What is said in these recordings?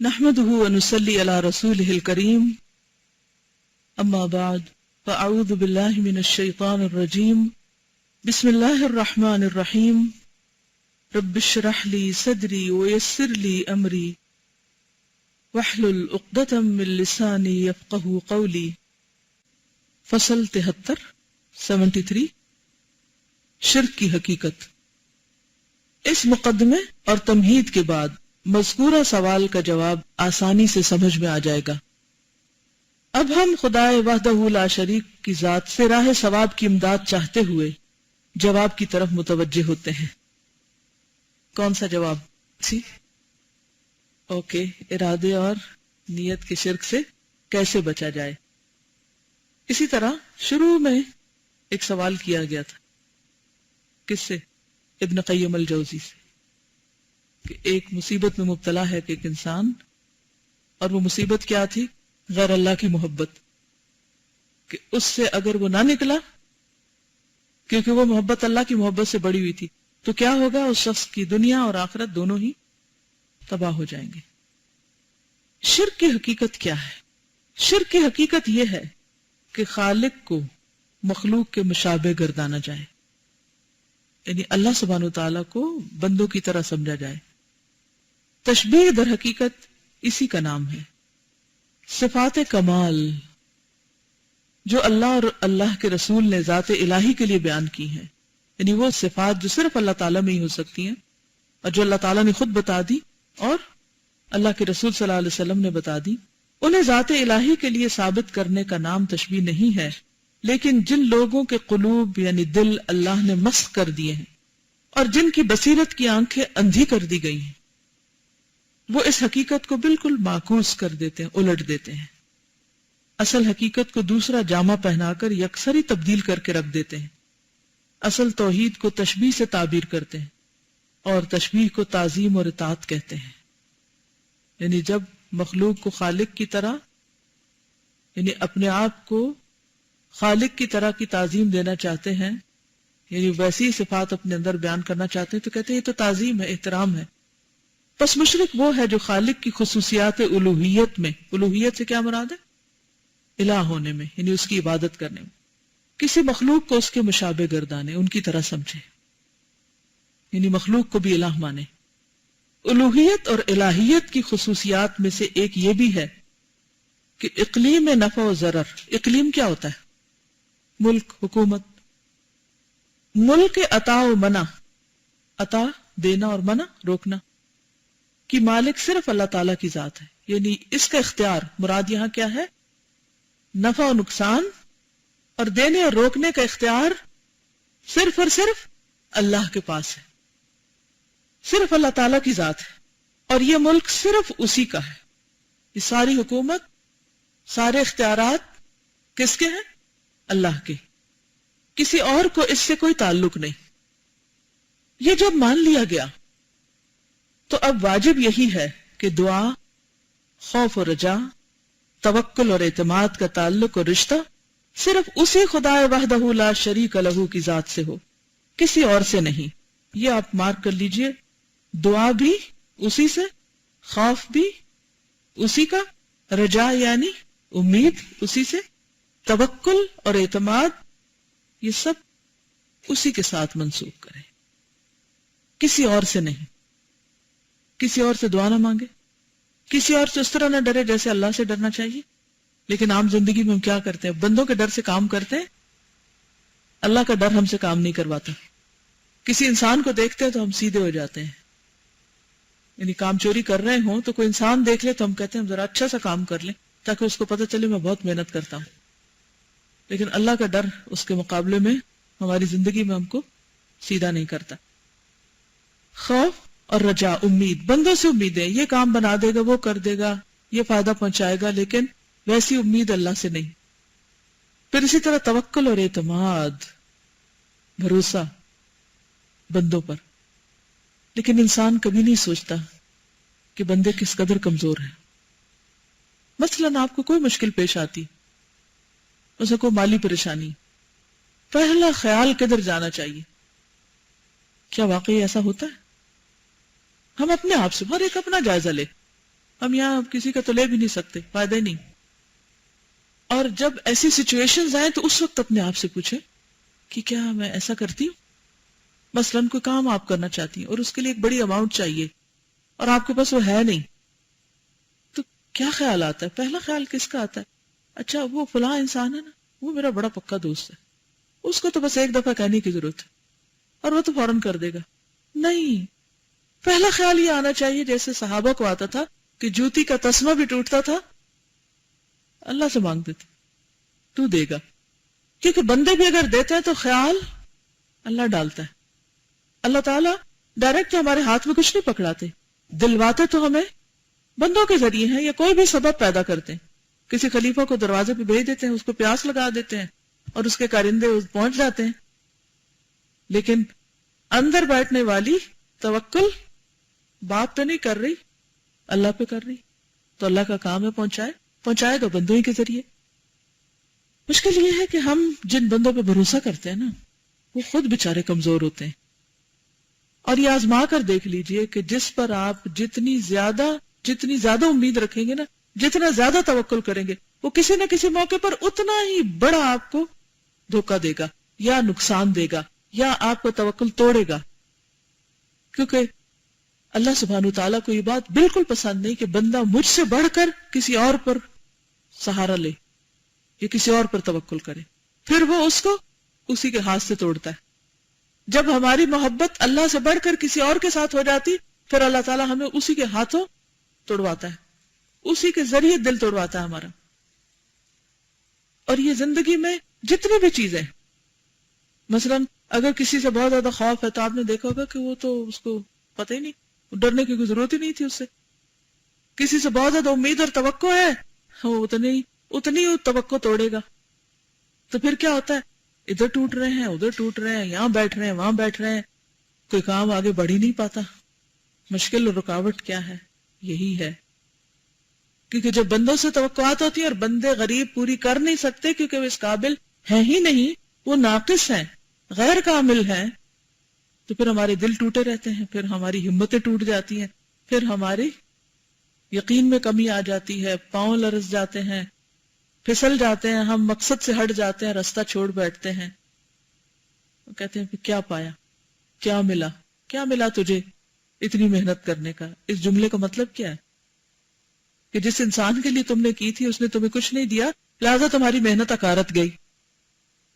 نحمده ونصلي على رسوله الكريم اما بعد فاعوذ بالله من الشيطان الرجيم بسم الله الرحمن الرحيم رب اشرح لي صدري ويسر لي امري واحلل عقدة من لساني يفقهوا قولي. فصل 73 شرک کی حقیقت. اس مقدمے اور تمہید کے بعد مذکورہ سوال کا جواب آسانی سے سمجھ میں آ جائے گا. اب ہم خدائے وحدہ لا شریک کی ذات سے راہ ثواب کی امداد چاہتے ہوئے جواب کی طرف متوجہ ہوتے ہیں. کون سا جواب؟ اوکے، ارادے اور نیت کے شرک سے کیسے بچا جائے. اسی طرح شروع میں ایک سوال کیا گیا تھا. کس سے؟ ابن قیم الجوزی سے، کہ ایک مصیبت میں مبتلا ہے کہ ایک انسان، اور وہ مصیبت کیا تھی؟ غیر اللہ کی محبت. کہ اس سے اگر وہ نہ نکلا، کیونکہ وہ محبت اللہ کی محبت سے بڑی ہوئی تھی، تو کیا ہوگا؟ اس شخص کی دنیا اور آخرت دونوں ہی تباہ ہو جائیں گے. شرک کی حقیقت کیا ہے؟ شرک کی حقیقت یہ ہے کہ خالق کو مخلوق کے مشابہ گردانا جائے، یعنی اللہ سبحانہ وتعالیٰ کو بندوں کی طرح سمجھا جائے. تشبیہ در حقیقت اسی کا نام ہے. صفات کمال جو اللہ اور اللہ کے رسول نے ذات الہی کے لیے بیان کی ہیں، یعنی وہ صفات جو صرف اللہ تعالیٰ میں ہی ہو سکتی ہیں، اور جو اللہ تعالیٰ نے خود بتا دی اور اللہ کے رسول صلی اللہ علیہ وسلم نے بتا دی، انہیں ذات الہی کے لیے ثابت کرنے کا نام تشبیہ نہیں ہے. لیکن جن لوگوں کے قلوب یعنی دل اللہ نے مسخ کر دیے ہیں اور جن کی بصیرت کی آنکھیں اندھی کر دی گئی ہیں، وہ اس حقیقت کو بالکل معکوس کر دیتے ہیں، الٹ دیتے ہیں. اصل حقیقت کو دوسرا جامہ پہنا کر یکسری تبدیل کر کے رکھ دیتے ہیں. اصل توحید کو تشبیہ سے تعبیر کرتے ہیں اور تشبیہ کو تعظیم اور اطاعت کہتے ہیں. یعنی جب مخلوق کو خالق کی طرح، یعنی اپنے آپ کو خالق کی طرح کی تعظیم دینا چاہتے ہیں، یعنی ویسی صفات اپنے اندر بیان کرنا چاہتے ہیں، تو کہتے ہیں یہ تو تعظیم ہے، احترام ہے. پس مشرک وہ ہے جو خالق کی خصوصیات الوہیت میں، الوہیت سے کیا مراد ہے؟ الہ ہونے میں، یعنی اس کی عبادت کرنے میں، کسی مخلوق کو اس کے مشابہ گردانے، ان کی طرح سمجھے، یعنی مخلوق کو بھی الہ مانے. الوہیت اور الہیت کی خصوصیات میں سے ایک یہ بھی ہے کہ اقلیم نفع و ضرر. اقلیم کیا ہوتا ہے؟ ملک، حکومت. ملک عطا و منع، عطا دینا اور منع روکنا کی مالک صرف اللہ تعالیٰ کی ذات ہے. یعنی اس کا اختیار، مراد یہاں کیا ہے؟ نفع و نقصان اور دینے اور روکنے کا اختیار صرف اور صرف اللہ کے پاس ہے، صرف اللہ تعالیٰ کی ذات ہے. اور یہ ملک صرف اسی کا ہے. یہ ساری حکومت، سارے اختیارات کس کے ہیں؟ اللہ کے. کسی اور کو اس سے کوئی تعلق نہیں. یہ جب مان لیا گیا تو اب واجب یہی ہے کہ دعا، خوف و رجا، توکل اور اعتماد کا تعلق اور رشتہ صرف اسی خدائے وحدہ لا شریک لہ کی ذات سے ہو، کسی اور سے نہیں. یہ آپ مارک کر لیجئے. دعا بھی اسی سے، خوف بھی اسی کا، رجا یعنی امید اسی سے، توکل اور اعتماد یہ سب اسی کے ساتھ منسوخ کریں، کسی اور سے نہیں. کسی اور سے دعا نہ مانگے، کسی اور سے اس طرح نہ ڈرے جیسے اللہ سے ڈرنا چاہیے. لیکن عام زندگی میں ہم کیا کرتے ہیں؟ بندوں کے ڈر سے کام کرتے ہیں، اللہ کا ڈر ہم سے کام نہیں کرواتا. کسی انسان کو دیکھتے ہیں تو ہم سیدھے ہو جاتے ہیں. یعنی کام چوری کر رہے ہوں تو کوئی انسان دیکھ لے تو ہم کہتے ہیں ہم ذرا اچھا سا کام کر لیں تاکہ اس کو پتہ چلے میں بہت محنت کرتا ہوں. لیکن اللہ کا ڈر اس کے مقابلے میں ہماری زندگی میں ہم کو سیدھا نہیں کرتا. خوف اور رجا، امید، بندوں سے امیدیں، یہ کام بنا دے گا، وہ کر دے گا، یہ فائدہ پہنچائے گا، لیکن ویسی امید اللہ سے نہیں. پھر اسی طرح توکل اور اعتماد، بھروسہ بندوں پر. لیکن انسان کبھی نہیں سوچتا کہ بندے کس قدر کمزور ہیں. مثلاً آپ کو کوئی مشکل پیش آتی، اسے کوئی مالی پریشانی، پہلا خیال کدھر جانا چاہیے؟ کیا واقعی ایسا ہوتا ہے؟ ہم اپنے آپ سے ہر ایک اپنا جائزہ لے. ہم یہاں کسی کا تو لے بھی نہیں سکتے، فائدہ ہی نہیں. اور جب ایسی سچویشنز آئیں تو اس وقت اپنے آپ سے پوچھیں کہ کیا میں ایسا کرتی ہوں؟ مثلاً کوئی کام آپ کرنا چاہتی ہیں اور اس کے لیے ایک بڑی اماؤنٹ چاہیے اور آپ کے پاس وہ ہے نہیں، تو کیا خیال آتا ہے؟ پہلا خیال کس کا آتا ہے؟ اچھا وہ فلاں انسان ہے نا، وہ میرا بڑا پکا دوست ہے، اس کو تو بس ایک دفعہ کہنے کی ضرورت ہے اور وہ تو فوراً کر دے گا. نہیں، پہلا خیال یہ آنا چاہیے جیسے صحابہ کو آتا تھا کہ جوتی کا تسمہ بھی ٹوٹتا تھا، اللہ سے مانگتے تھے تو دے گا. کیونکہ بندے بھی اگر دیتے ہیں تو خیال اللہ ڈالتا ہے. اللہ تعالیٰ ڈائریکٹ ہمارے ہاتھ میں کچھ نہیں پکڑاتے، دلواتے تو ہمیں بندوں کے ذریعے ہیں یا کوئی بھی سبب پیدا کرتے ہیں. کسی خلیفہ کو دروازے پہ بھیج دیتے ہیں، اس کو پیاس لگا دیتے ہیں اور اس کے کارندے پہنچ جاتے ہیں. لیکن اندر بیٹھنے والی توکل باپ پہ نہیں کر رہی، اللہ پہ کر رہی، تو اللہ کا کام ہے پہنچائے گا بندوں ہی کے ذریعے. مشکل یہ ہے کہ ہم جن بندوں پہ بھروسہ کرتے ہیں نا وہ خود بےچارے کمزور ہوتے ہیں. اور یہ آزما کر دیکھ لیجئے کہ جس پر آپ جتنی زیادہ امید رکھیں گے نا، جتنا زیادہ توکل کریں گے، وہ کسی نہ کسی موقع پر اتنا ہی بڑا آپ کو دھوکہ دے گا یا نقصان دے گا یا آپ کو توکل توڑے گا. کیونکہ اللہ سبحانہ تعالیٰ کو یہ بات بالکل پسند نہیں کہ بندہ مجھ سے بڑھ کر کسی اور پر سہارا لے یا کسی اور پر توکل کرے، پھر وہ اس کو اسی کے ہاتھ سے توڑتا ہے. جب ہماری محبت اللہ سے بڑھ کر کسی اور کے ساتھ ہو جاتی، پھر اللہ تعالیٰ ہمیں اسی کے ہاتھوں توڑواتا ہے، اسی کے ذریعے دل توڑواتا ہے ہمارا. اور یہ زندگی میں جتنی بھی چیزیں، مثلا اگر کسی سے بہت زیادہ خوف ہے تو آپ نے دیکھا ہوگا کہ وہ تو اس کو پتہ ہی نہیں، ڈرنے کی کوئی ضرورت ہی نہیں تھی اس سے. کسی سے بہت زیادہ امید اور توقع ہے، وہ اتنی توقع توڑے گا. تو پھر کیا ہوتا ہے؟ ادھر ٹوٹ رہے ہیں، ادھر ٹوٹ رہے ہیں، یہاں بیٹھ رہے ہیں، وہاں بیٹھ رہے ہیں، کوئی کام آگے بڑھ ہی نہیں پاتا. مشکل اور رکاوٹ کیا ہے؟ یہی ہے. کیونکہ جب بندوں سے توقعات ہوتی ہیں اور بندے غریب پوری کر نہیں سکتے کیونکہ وہ اس قابل ہیں ہی نہیں، وہ ناقص ہیں، غیر کامل ہیں، تو پھر ہمارے دل ٹوٹے رہتے ہیں، پھر ہماری ہمتیں ٹوٹ جاتی ہیں، پھر ہماری یقین میں کمی آ جاتی ہے، پاؤں لرز جاتے ہیں، پھسل جاتے ہیں، ہم مقصد سے ہٹ جاتے ہیں، راستہ چھوڑ بیٹھتے ہیں. کہتے ہیں کہ کیا پایا، کیا ملا تجھے اتنی محنت کرنے کا؟ اس جملے کا مطلب کیا ہے؟ کہ جس انسان کے لیے تم نے کی تھی اس نے تمہیں کچھ نہیں دیا، لہذا تمہاری محنت اکارت گئی.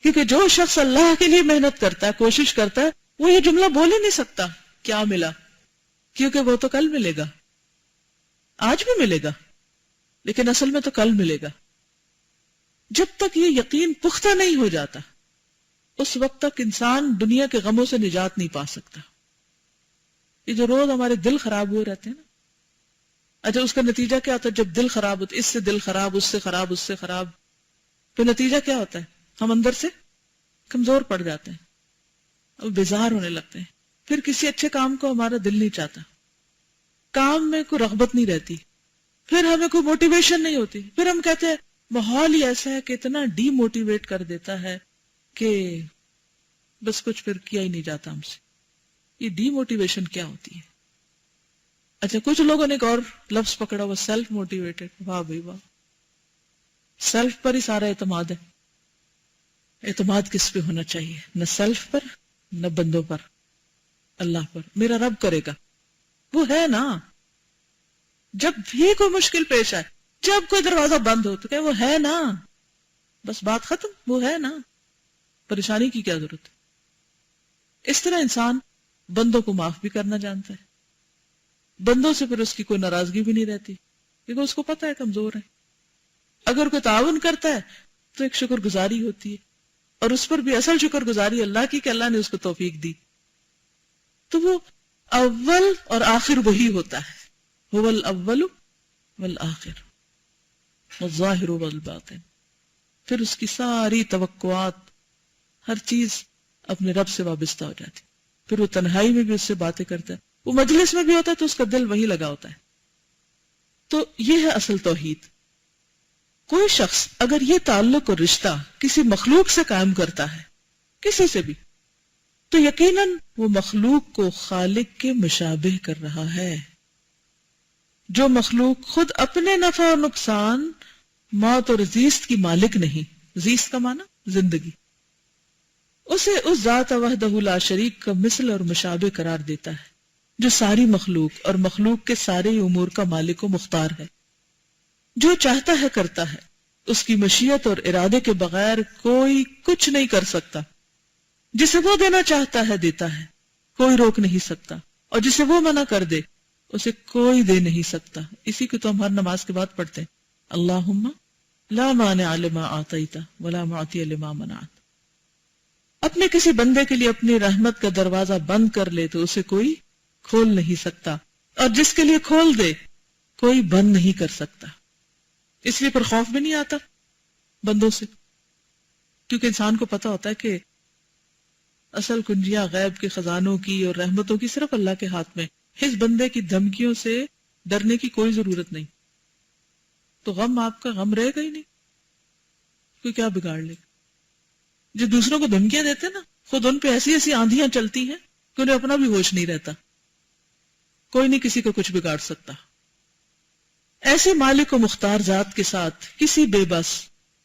کیونکہ جو شخص اللہ کے لیے محنت کرتا ہے، کوشش کرتا ہے، وہ یہ جملہ بول ہی نہیں سکتا کیا ملا، کیونکہ وہ تو کل ملے گا، آج بھی ملے گا، لیکن اصل میں تو کل ملے گا. جب تک یہ یقین پختہ نہیں ہو جاتا اس وقت تک انسان دنیا کے غموں سے نجات نہیں پا سکتا. یہ جو روز ہمارے دل خراب ہوئے رہتے ہیں نا، اچھا اس کا نتیجہ کیا ہوتا ہے؟ جب دل خراب ہوتا ہے، اس سے دل خراب، اس سے خراب، اس سے خراب، تو نتیجہ کیا ہوتا ہے؟ ہم اندر سے کمزور پڑ جاتے ہیں، اب بیزار ہونے لگتے ہیں، پھر کسی اچھے کام کو ہمارا دل نہیں چاہتا، کام میں کوئی رغبت نہیں رہتی، پھر ہمیں کوئی موٹیویشن نہیں ہوتی، پھر ہم کہتے ہیں ماحول ہی ایسا ہے کہ اتنا ڈی موٹیویٹ کر دیتا ہے کہ بس کچھ پھر کیا ہی نہیں جاتا ہم سے. یہ ڈی موٹیویشن کیا ہوتی ہے؟ اچھا کچھ لوگوں نے ایک اور لفظ پکڑا ہوا، سیلف موٹیویٹڈ. واہ بھائی واہ، سیلف پر ہی سارا اعتماد ہے. اعتماد کس پہ ہونا چاہیے؟ نہ سیلف پر، نہ بندوں پر، اللہ پر. میرا رب کرے گا، وہ ہے نا. جب بھی کوئی مشکل پیش آئے، جب کوئی دروازہ بند ہو تو کہ وہ ہے نا، بس بات ختم، وہ ہے نا، پریشانی کی کیا ضرورت ہے. اس طرح انسان بندوں کو معاف بھی کرنا جانتا ہے، بندوں سے پھر اس کی کوئی ناراضگی بھی نہیں رہتی کیونکہ اس کو پتہ ہے کمزور ہے. اگر کوئی تعاون کرتا ہے تو ایک شکر گزاری ہوتی ہے، اور اس پر بھی اصل شکر گزاری اللہ کی کہ اللہ نے اس کو توفیق دی. تو وہ اول اور آخر وہی ہوتا ہے، هو الاول والآخر والظاہر والباطن. پھر اس کی ساری توقعات، ہر چیز اپنے رب سے وابستہ ہو جاتی. پھر وہ تنہائی میں بھی اس سے باتیں کرتا ہے، وہ مجلس میں بھی ہوتا ہے تو اس کا دل وہی لگا ہوتا ہے. تو یہ ہے اصل توحید. کوئی شخص اگر یہ تعلق اور رشتہ کسی مخلوق سے قائم کرتا ہے، کسی سے بھی، تو یقیناً وہ مخلوق کو خالق کے مشابہ کر رہا ہے. جو مخلوق خود اپنے نفع اور نقصان، موت اور زیست کی مالک نہیں، زیست کا معنی زندگی، اسے اس ذات وحدہ لا شریک کا مثل اور مشابہ قرار دیتا ہے جو ساری مخلوق اور مخلوق کے سارے امور کا مالک و مختار ہے، جو چاہتا ہے کرتا ہے، اس کی مشیت اور ارادے کے بغیر کوئی کچھ نہیں کر سکتا، جسے وہ دینا چاہتا ہے دیتا ہے، کوئی روک نہیں سکتا، اور جسے وہ منع کر دے اسے کوئی دے نہیں سکتا۔ اسی کو تو ہم ہر نماز کے بعد پڑھتے ہیں، اللہم لا مانع لما اعطیت ولا معطی لما منعت۔ اپنے کسی بندے کے لیے اپنی رحمت کا دروازہ بند کر لے تو اسے کوئی کھول نہیں سکتا، اور جس کے لیے کھول دے کوئی بند نہیں کر سکتا۔ اس لیے پر خوف بھی نہیں آتا بندوں سے، کیونکہ انسان کو پتا ہوتا ہے کہ اصل کنجیاں غیب کے خزانوں کی اور رحمتوں کی صرف اللہ کے ہاتھ میں، اس بندے کی دھمکیوں سے ڈرنے کی کوئی ضرورت نہیں۔ تو غم آپ کا غم رہے گا ہی نہیں، کوئی کیا بگاڑ لے گا۔ جو دوسروں کو دھمکیاں دیتے نا، خود ان پہ ایسی ایسی آندھیاں چلتی ہیں کہ انہیں اپنا بھی ہوش نہیں رہتا، کوئی نہیں کسی کو کچھ بگاڑ سکتا۔ ایسے مالک و مختار ذات کے ساتھ کسی بے بس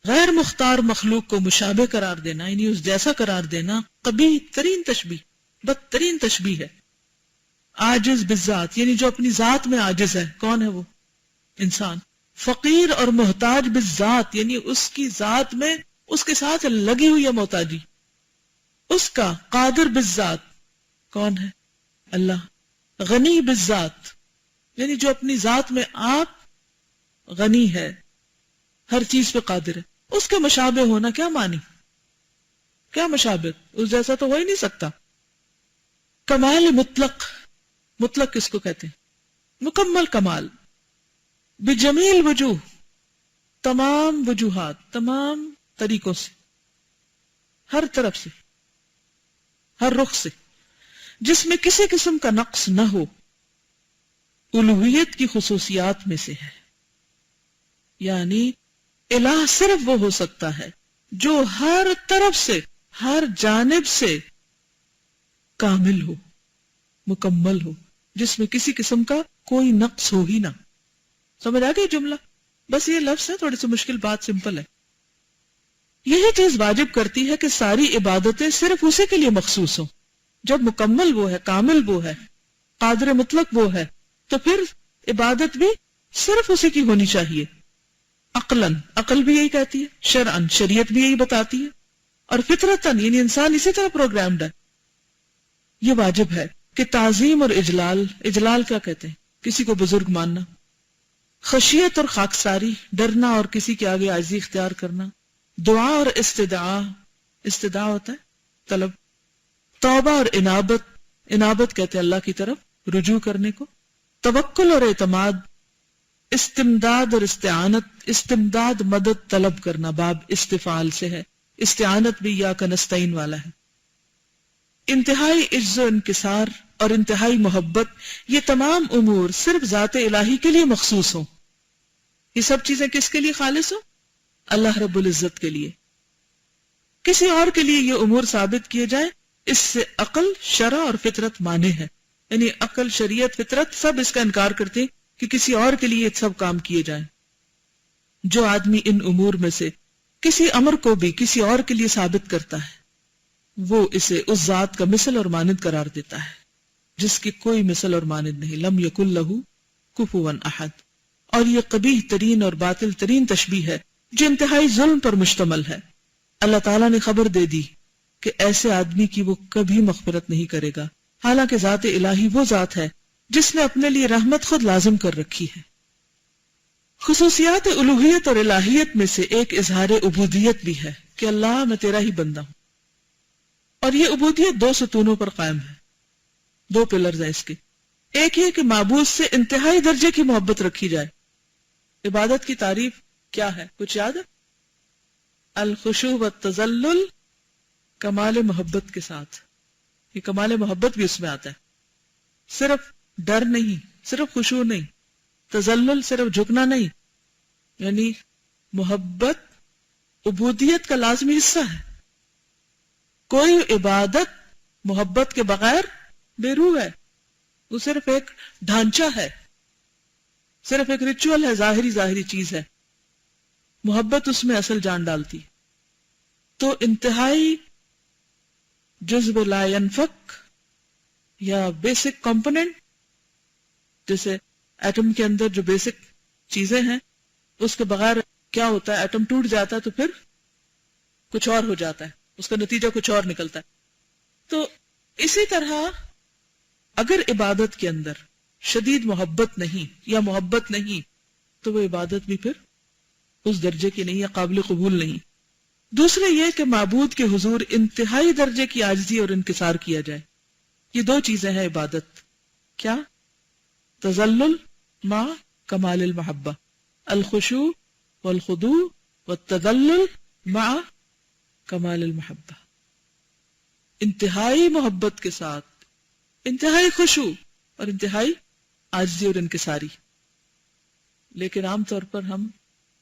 غیر مختار مخلوق کو مشابہ قرار دینا، یعنی اس جیسا قرار دینا، قبیح ترین تشبیہ، بدترین تشبیہ ہے۔ عاجز بالذات، یعنی جو اپنی ذات میں عاجز ہے، کون ہے وہ؟ انسان۔ فقیر اور محتاج بالذات، یعنی اس کی ذات میں اس کے ساتھ لگی ہوئی ہے محتاجی اس کا۔ قادر بالذات، کون ہے؟ اللہ۔ غنی بالذات، یعنی جو اپنی ذات میں آپ غنی ہے، ہر چیز پہ قادر ہے۔ اس کے مشابہ ہونا کیا معنی؟ کیا مشابہ؟ اس جیسا تو ہو ہی نہیں سکتا۔ کمال مطلق، مطلق کس کو کہتے ہیں؟ مکمل کمال۔ بجمیل وجوہ، تمام وجوہات، تمام طریقوں سے، ہر طرف سے، ہر رخ سے، جس میں کسی قسم کا نقص نہ ہو، الوہیت کی خصوصیات میں سے ہے۔ یعنی الہ صرف وہ ہو سکتا ہے جو ہر طرف سے، ہر جانب سے کامل ہو، مکمل ہو، جس میں کسی قسم کا کوئی نقص ہو ہی نہ۔ سمجھ آ گئی جملہ؟ بس یہ لفظ ہے، تھوڑی سی مشکل بات، سمپل ہے۔ یہی چیز واجب کرتی ہے کہ ساری عبادتیں صرف اسی کے لیے مخصوص ہوں۔ جب مکمل وہ ہے، کامل وہ ہے، قادر مطلق وہ ہے، تو پھر عبادت بھی صرف اسی کی ہونی چاہیے۔ عقلاً، عقل بھی یہی کہتی ہے، شرعاً، شریعت بھی یہی بتاتی ہے، اور فطرتاً، یعنی انسان اسی طرح پروگرامڈ ہے۔ یہ واجب ہے کہ تعظیم اور اجلال، اجلال کیا کہتے ہیں؟ کسی کو بزرگ ماننا، خشیت اور خاکساری، ڈرنا اور کسی کے آگے عاجزی اختیار کرنا، دعا اور استدعاء، استدعاء ہوتا ہے طلب، توبہ اور انابت، انابت کہتے ہیں اللہ کی طرف رجوع کرنے کو، توکل اور اعتماد، استمداد اور استعانت، استمداد مدد طلب کرنا، باب استفعال سے ہے، استعانت بھی یا کا نستعین والا ہے، انتہائی عجز و انکسار اور انتہائی محبت، یہ تمام امور صرف ذات الہی کے لیے مخصوص ہوں۔ یہ سب چیزیں کس کے لیے خالص ہوں؟ اللہ رب العزت کے لیے۔ کسی اور کے لیے یہ امور ثابت کیے جائیں، اس سے عقل، شرع اور فطرت مانے ہے، یعنی عقل، شریعت، فطرت سب اس کا انکار کرتے ہیں کہ کسی اور کے لیے یہ سب کام کیے جائیں۔ جو آدمی ان امور میں سے کسی امر کو بھی کسی اور کے لیے ثابت کرتا ہے، وہ اسے اس ذات کا مثل اور مانند قرار دیتا ہے جس کی کوئی مثل اور مانند نہیں، لم یکن لہ کفوا احد۔ اور یہ قبیح ترین اور باطل ترین تشبیہ ہے جو انتہائی ظلم پر مشتمل ہے۔ اللہ تعالیٰ نے خبر دے دی کہ ایسے آدمی کی وہ کبھی مغفرت نہیں کرے گا، حالانکہ ذات الہی وہ ذات ہے جس نے اپنے لیے رحمت خود لازم کر رکھی ہے۔ خصوصیات الوہیت اور الہیت میں سے ایک اظہار عبودیت بھی ہے کہ اللہ میں تیرا ہی بندہ ہوں، اور یہ عبودیت دو ستونوں پر قائم ہے، دو پلرز ہیں اس کے۔ ایک یہ کہ معبود سے انتہائی درجے کی محبت رکھی جائے۔ عبادت کی تعریف کیا ہے؟ کچھ یاد ہے؟ الخشوع والتذلل، کمال محبت کے ساتھ۔ یہ کمال محبت بھی اس میں آتا ہے، صرف ڈر نہیں، صرف خشوع نہیں، تذلل صرف جھکنا نہیں، یعنی محبت عبودیت کا لازمی حصہ ہے۔ کوئی عبادت محبت کے بغیر بے روح ہے، وہ صرف ایک ڈھانچہ ہے۔ صرف ایک ریچول ہے، ظاہری چیز ہے، محبت اس میں اصل جان ڈالتی. تو انتہائی جزو لا ينفک یا بیسک کمپوننٹ، جیسے ایٹم کے اندر جو بیسک چیزیں ہیں اس کے بغیر کیا ہوتا ہے، ایٹم ٹوٹ جاتا ہے تو پھر کچھ اور ہو جاتا ہے، اس کا نتیجہ کچھ اور نکلتا ہے. تو اسی طرح اگر عبادت کے اندر شدید محبت نہیں یا محبت نہیں تو وہ عبادت بھی پھر اس درجے کی نہیں یا قابل قبول نہیں. دوسرے یہ کہ معبود کے حضور انتہائی درجے کی عاجزی اور انکسار کیا جائے. یہ دو چیزیں ہیں عبادت. کیا؟ تذلل مع کمال المحبہ، الخشوع والخضوع والتذلل مع کمال المحبہ. انتہائی محبت کے ساتھ انتہائی خشوع اور انتہائی عاجزی اور انکساری. لیکن عام طور پر ہم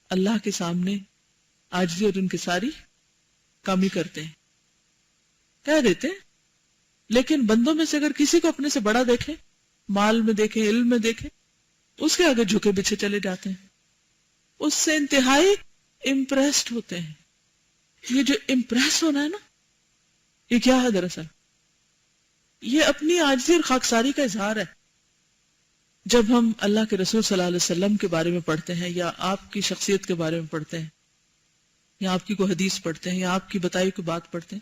اللہ کے سامنے عاجزی اور انکساری کمی کرتے ہیں، کہہ دیتے ہیں، لیکن بندوں میں سے اگر کسی کو اپنے سے بڑا دیکھیں، مال میں دیکھیں، علم میں دیکھیں، اس کے آگے جھکے بچھے چلے جاتے ہیں، اس سے انتہائی امپریسڈ ہوتے ہیں. یہ جو امپریس ہونا ہے نا، یہ کیا ہے دراصل؟ یہ اپنی عاجزی اور خاکساری کا اظہار ہے. جب ہم اللہ کے رسول صلی اللہ علیہ وسلم کے بارے میں پڑھتے ہیں یا آپ کی شخصیت کے بارے میں پڑھتے ہیں یا آپ کی کوئی حدیث پڑھتے ہیں یا آپ کی بتائی کوئی بات پڑھتے ہیں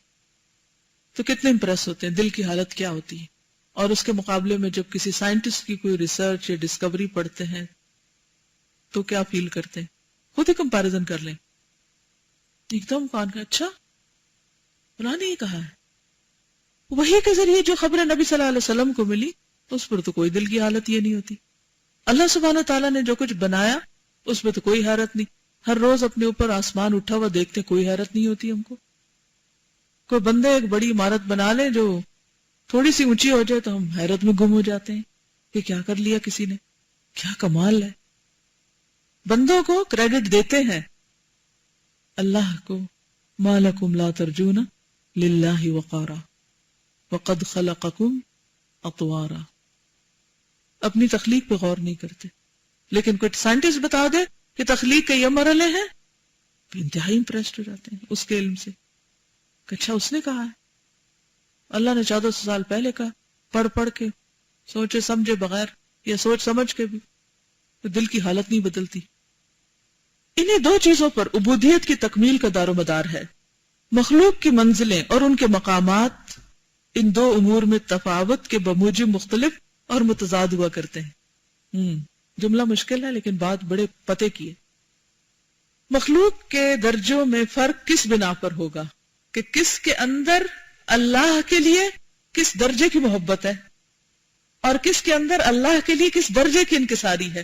تو کتنے امپریس ہوتے ہیں، دل کی حالت کیا ہوتی ہے. اور اس کے مقابلے میں جب کسی سائنٹسٹ کی کوئی ریسرچ یا ڈسکوری پڑھتے ہیں تو کیا فیل کرتے ہیں؟ خود ہی کمپیریزن کر لیں، ایک دم کان کا اچھا فلاں نے یہ کہا ہے. وحی کے ذریعے جو خبر نبی صلی اللہ علیہ وسلم کو ملی اس پر تو کوئی دل کی حالت یہ نہیں ہوتی. اللہ سبحانہ تعالیٰ نے جو کچھ بنایا اس پہ تو کوئی حیرت نہیں. ہر روز اپنے اوپر آسمان اٹھا ہوا دیکھتے کوئی حیرت نہیں ہوتی ہم کو. کوئی بندے ایک بڑی عمارت بنا لیں جو تھوڑی سی اونچی ہو جائے تو ہم حیرت میں گم ہو جاتے ہیں کہ کیا کر لیا کسی نے، کیا کمال ہے. بندوں کو کریڈٹ دیتے ہیں، اللہ کو ما لکم لا ترجون للہ وقارا وقد خلقکم اطوارا. اپنی تخلیق پہ غور نہیں کرتے، لیکن کوئی سائنٹسٹ بتا دے کہ تخلیق کے یہ مرحلے ہیں انتہائی امپریسڈ ہو جاتے ہیں اس کے علم سے کہ اچھا اس نے کہا ہے. اللہ نے 1400 سال پہلے کہا، پڑھ پڑھ کے سوچے سمجھے بغیر یا سوچ سمجھ کے بھی تو دل کی حالت نہیں بدلتی. انہیں دو چیزوں پر عبودیت کی تکمیل کا دار و مدار ہے. مخلوق کی منزلیں اور ان کے مقامات ان دو امور میں تفاوت کے بموجب مختلف اور متضاد ہوا کرتے ہیں. جملہ مشکل ہے لیکن بات بڑے پتے کی ہے. مخلوق کے درجوں میں فرق کس بنا پر ہوگا کہ کس کے اندر اللہ کے لیے کس درجے کی محبت ہے اور کس کے اندر اللہ کے لیے کس درجے کی انکساری ہے.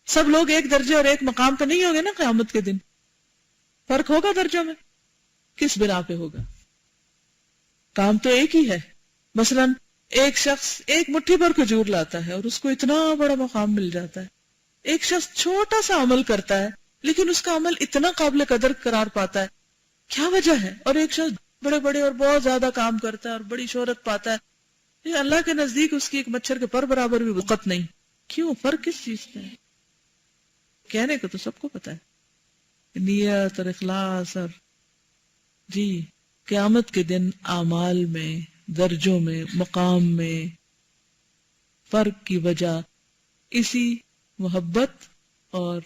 سب لوگ ایک درجے اور ایک مقام پہ نہیں ہوں گے نا قیامت کے دن. فرق ہوگا درجوں میں، کس بنا پہ ہوگا؟ کام تو ایک ہی ہے. مثلا ایک شخص ایک مٹھی پر کھجور لاتا ہے اور اس کو اتنا بڑا مقام مل جاتا ہے. ایک شخص چھوٹا سا عمل کرتا ہے لیکن اس کا عمل اتنا قابل قدر قرار پاتا ہے. کیا وجہ ہے؟ اور ایک شخص بڑے بڑے اور بہت زیادہ کام کرتا ہے اور بڑی شہرت پاتا ہے، یہ اللہ کے نزدیک اس کی ایک مچھر کے پر برابر بھی وقت نہیں. کیوں؟ فرق کس چیز کا ہے؟ کہنے کو تو سب کو پتا ہے، نیت اور اخلاص. اور جی قیامت کے دن اعمال میں، درجوں میں، مقام میں فرق کی وجہ اسی محبت اور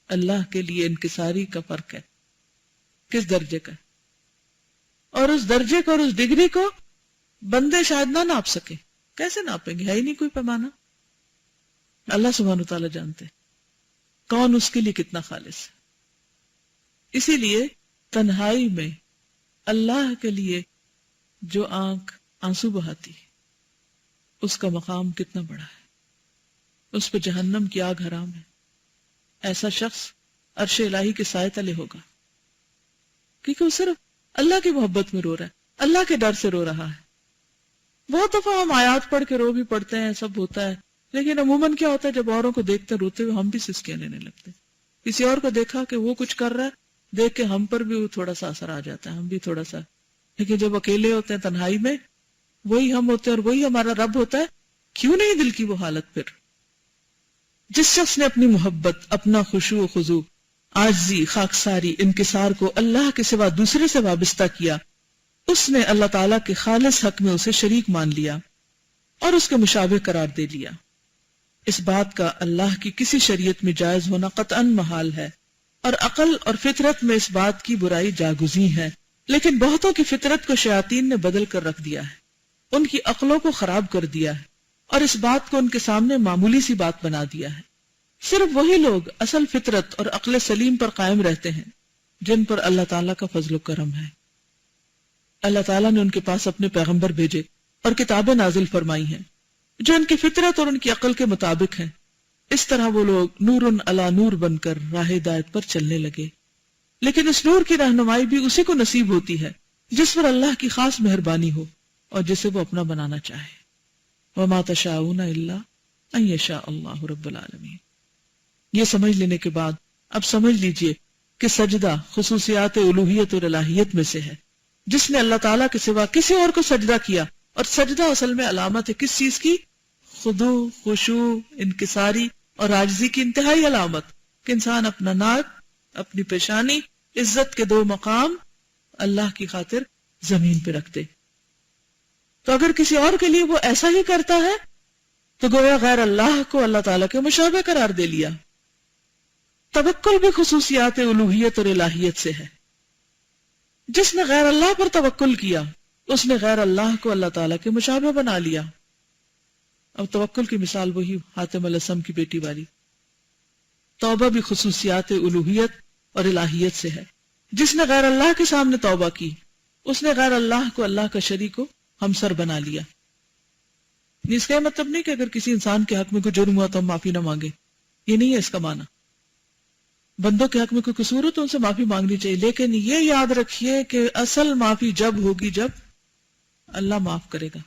اللہ کے لیے انکساری کا فرق ہے. کس درجے کا؟ اور اس درجے کو اور اس ڈگری کو بندے شاید نہ ناپ سکے. کیسے ناپیں گے؟ ہے ہی نہیں کوئی پیمانہ. اللہ سبحانہ و تعالیٰ جانتے کون اس کے لیے کتنا خالص ہے. اسی لیے تنہائی میں اللہ کے لیے جو آنکھ آنسو بہاتی اس کا مقام کتنا بڑا ہے. اس پہ جہنم کی آگ حرام ہے. ایسا شخص عرش الہی کے سائے تلے ہوگا کیونکہ وہ صرف اللہ کی محبت میں رو رہا ہے، اللہ کے ڈر سے رو رہا ہے. بہت دفعہ ہم آیات پڑھ کے رو بھی پڑھتے ہیں، سب ہوتا ہے، لیکن عموماً کیا ہوتا ہے جب اوروں کو دیکھتے روتے ہوئے ہم بھی سسکیاں لینے لگتے. کسی اور کو دیکھا کہ وہ کچھ کر رہا ہے، دیکھ کے ہم پر بھی وہ تھوڑا سا اثر آ جاتا ہے، ہم بھی تھوڑا سا. لیکن جب اکیلے ہوتے ہیں تنہائی میں، وہی ہم ہوتے ہیں اور وہی ہمارا رب ہوتا ہے. کیوں نہیں دل کی وہ حالت پھر جس شخص نے اپنی محبت، اپنا خشوع و خضوع، عاجزی، خاکساری، انکسار کو اللہ کے سوا دوسرے سے وابستہ کیا، اس نے اللہ تعالیٰ کے خالص حق میں اسے شریک مان لیا اور اس کے مشابہ قرار دے لیا۔ اس بات کا اللہ کی کسی شریعت میں جائز ہونا قطعاً محال ہے، اور عقل اور فطرت میں اس بات کی برائی جاگزیں ہے، لیکن بہتوں کی فطرت کو شیاطین نے بدل کر رکھ دیا ہے، ان کی عقلوں کو خراب کر دیا ہے اور اس بات کو ان کے سامنے معمولی سی بات بنا دیا ہے۔ صرف وہی لوگ اصل فطرت اور عقل سلیم پر قائم رہتے ہیں جن پر اللہ تعالیٰ کا فضل و کرم ہے۔ اللہ تعالیٰ نے ان کے پاس اپنے پیغمبر بھیجے اور کتابیں نازل فرمائی ہیں جو ان کی فطرت اور ان کی عقل کے مطابق ہیں۔ اس طرح وہ لوگ نور علی نور بن کر راہ ہدایت پر چلنے لگے، لیکن اس نور کی رہنمائی بھی اسی کو نصیب ہوتی ہے جس پر اللہ کی خاص مہربانی ہو اور جسے وہ اپنا بنانا چاہے۔ وما تشاءون الا ان یشاء اللہ رب العالمین۔ یہ سمجھ لینے کے بعد اب سمجھ لیجئے کہ سجدہ خصوصیات الوہیت اور الہیت میں سے ہے۔ جس نے اللہ تعالیٰ کے سوا کسی اور کو سجدہ کیا، اور سجدہ اصل میں علامت ہے کس چیز کی؟ خضوع، خشوع، انکساری اور عاجزی کی انتہائی علامت، کہ انسان اپنا ناک، اپنی پیشانی، عزت کے 2 مقام اللہ کی خاطر زمین پہ رکھ دے۔ تو اگر کسی اور کے لیے وہ ایسا ہی کرتا ہے تو گویا غیر اللہ کو اللہ تعالیٰ کے مشابہ قرار دے لیا۔ توکل بھی خصوصیات الوہیت اور الہیت سے ہے۔ جس نے غیر اللہ پر توکل کیا اس نے غیر اللہ کو اللہ تعالیٰ کے مشابہ بنا لیا۔ اب توکل کی مثال وہی حاتم الاسم کی بیٹی والی۔ توبہ بھی خصوصیات الوہیت اور الہیت سے ہے۔ جس نے غیر اللہ کے سامنے توبہ کی اس نے غیر اللہ کو اللہ کا شریک و ہمسر بنا لیا۔ اس کا مطلب نہیں کہ اگر کسی انسان کے حق میں کوئی جرم ہوا تو ہم معافی نہ مانگے، یہ نہیں ہے اس کا معنی۔ بندوں کے حق میں کوئی قصور ہو تو ان سے معافی مانگنی چاہیے، لیکن یہ یاد رکھیے کہ اصل معافی جب ہوگی جب اللہ معاف کرے گا۔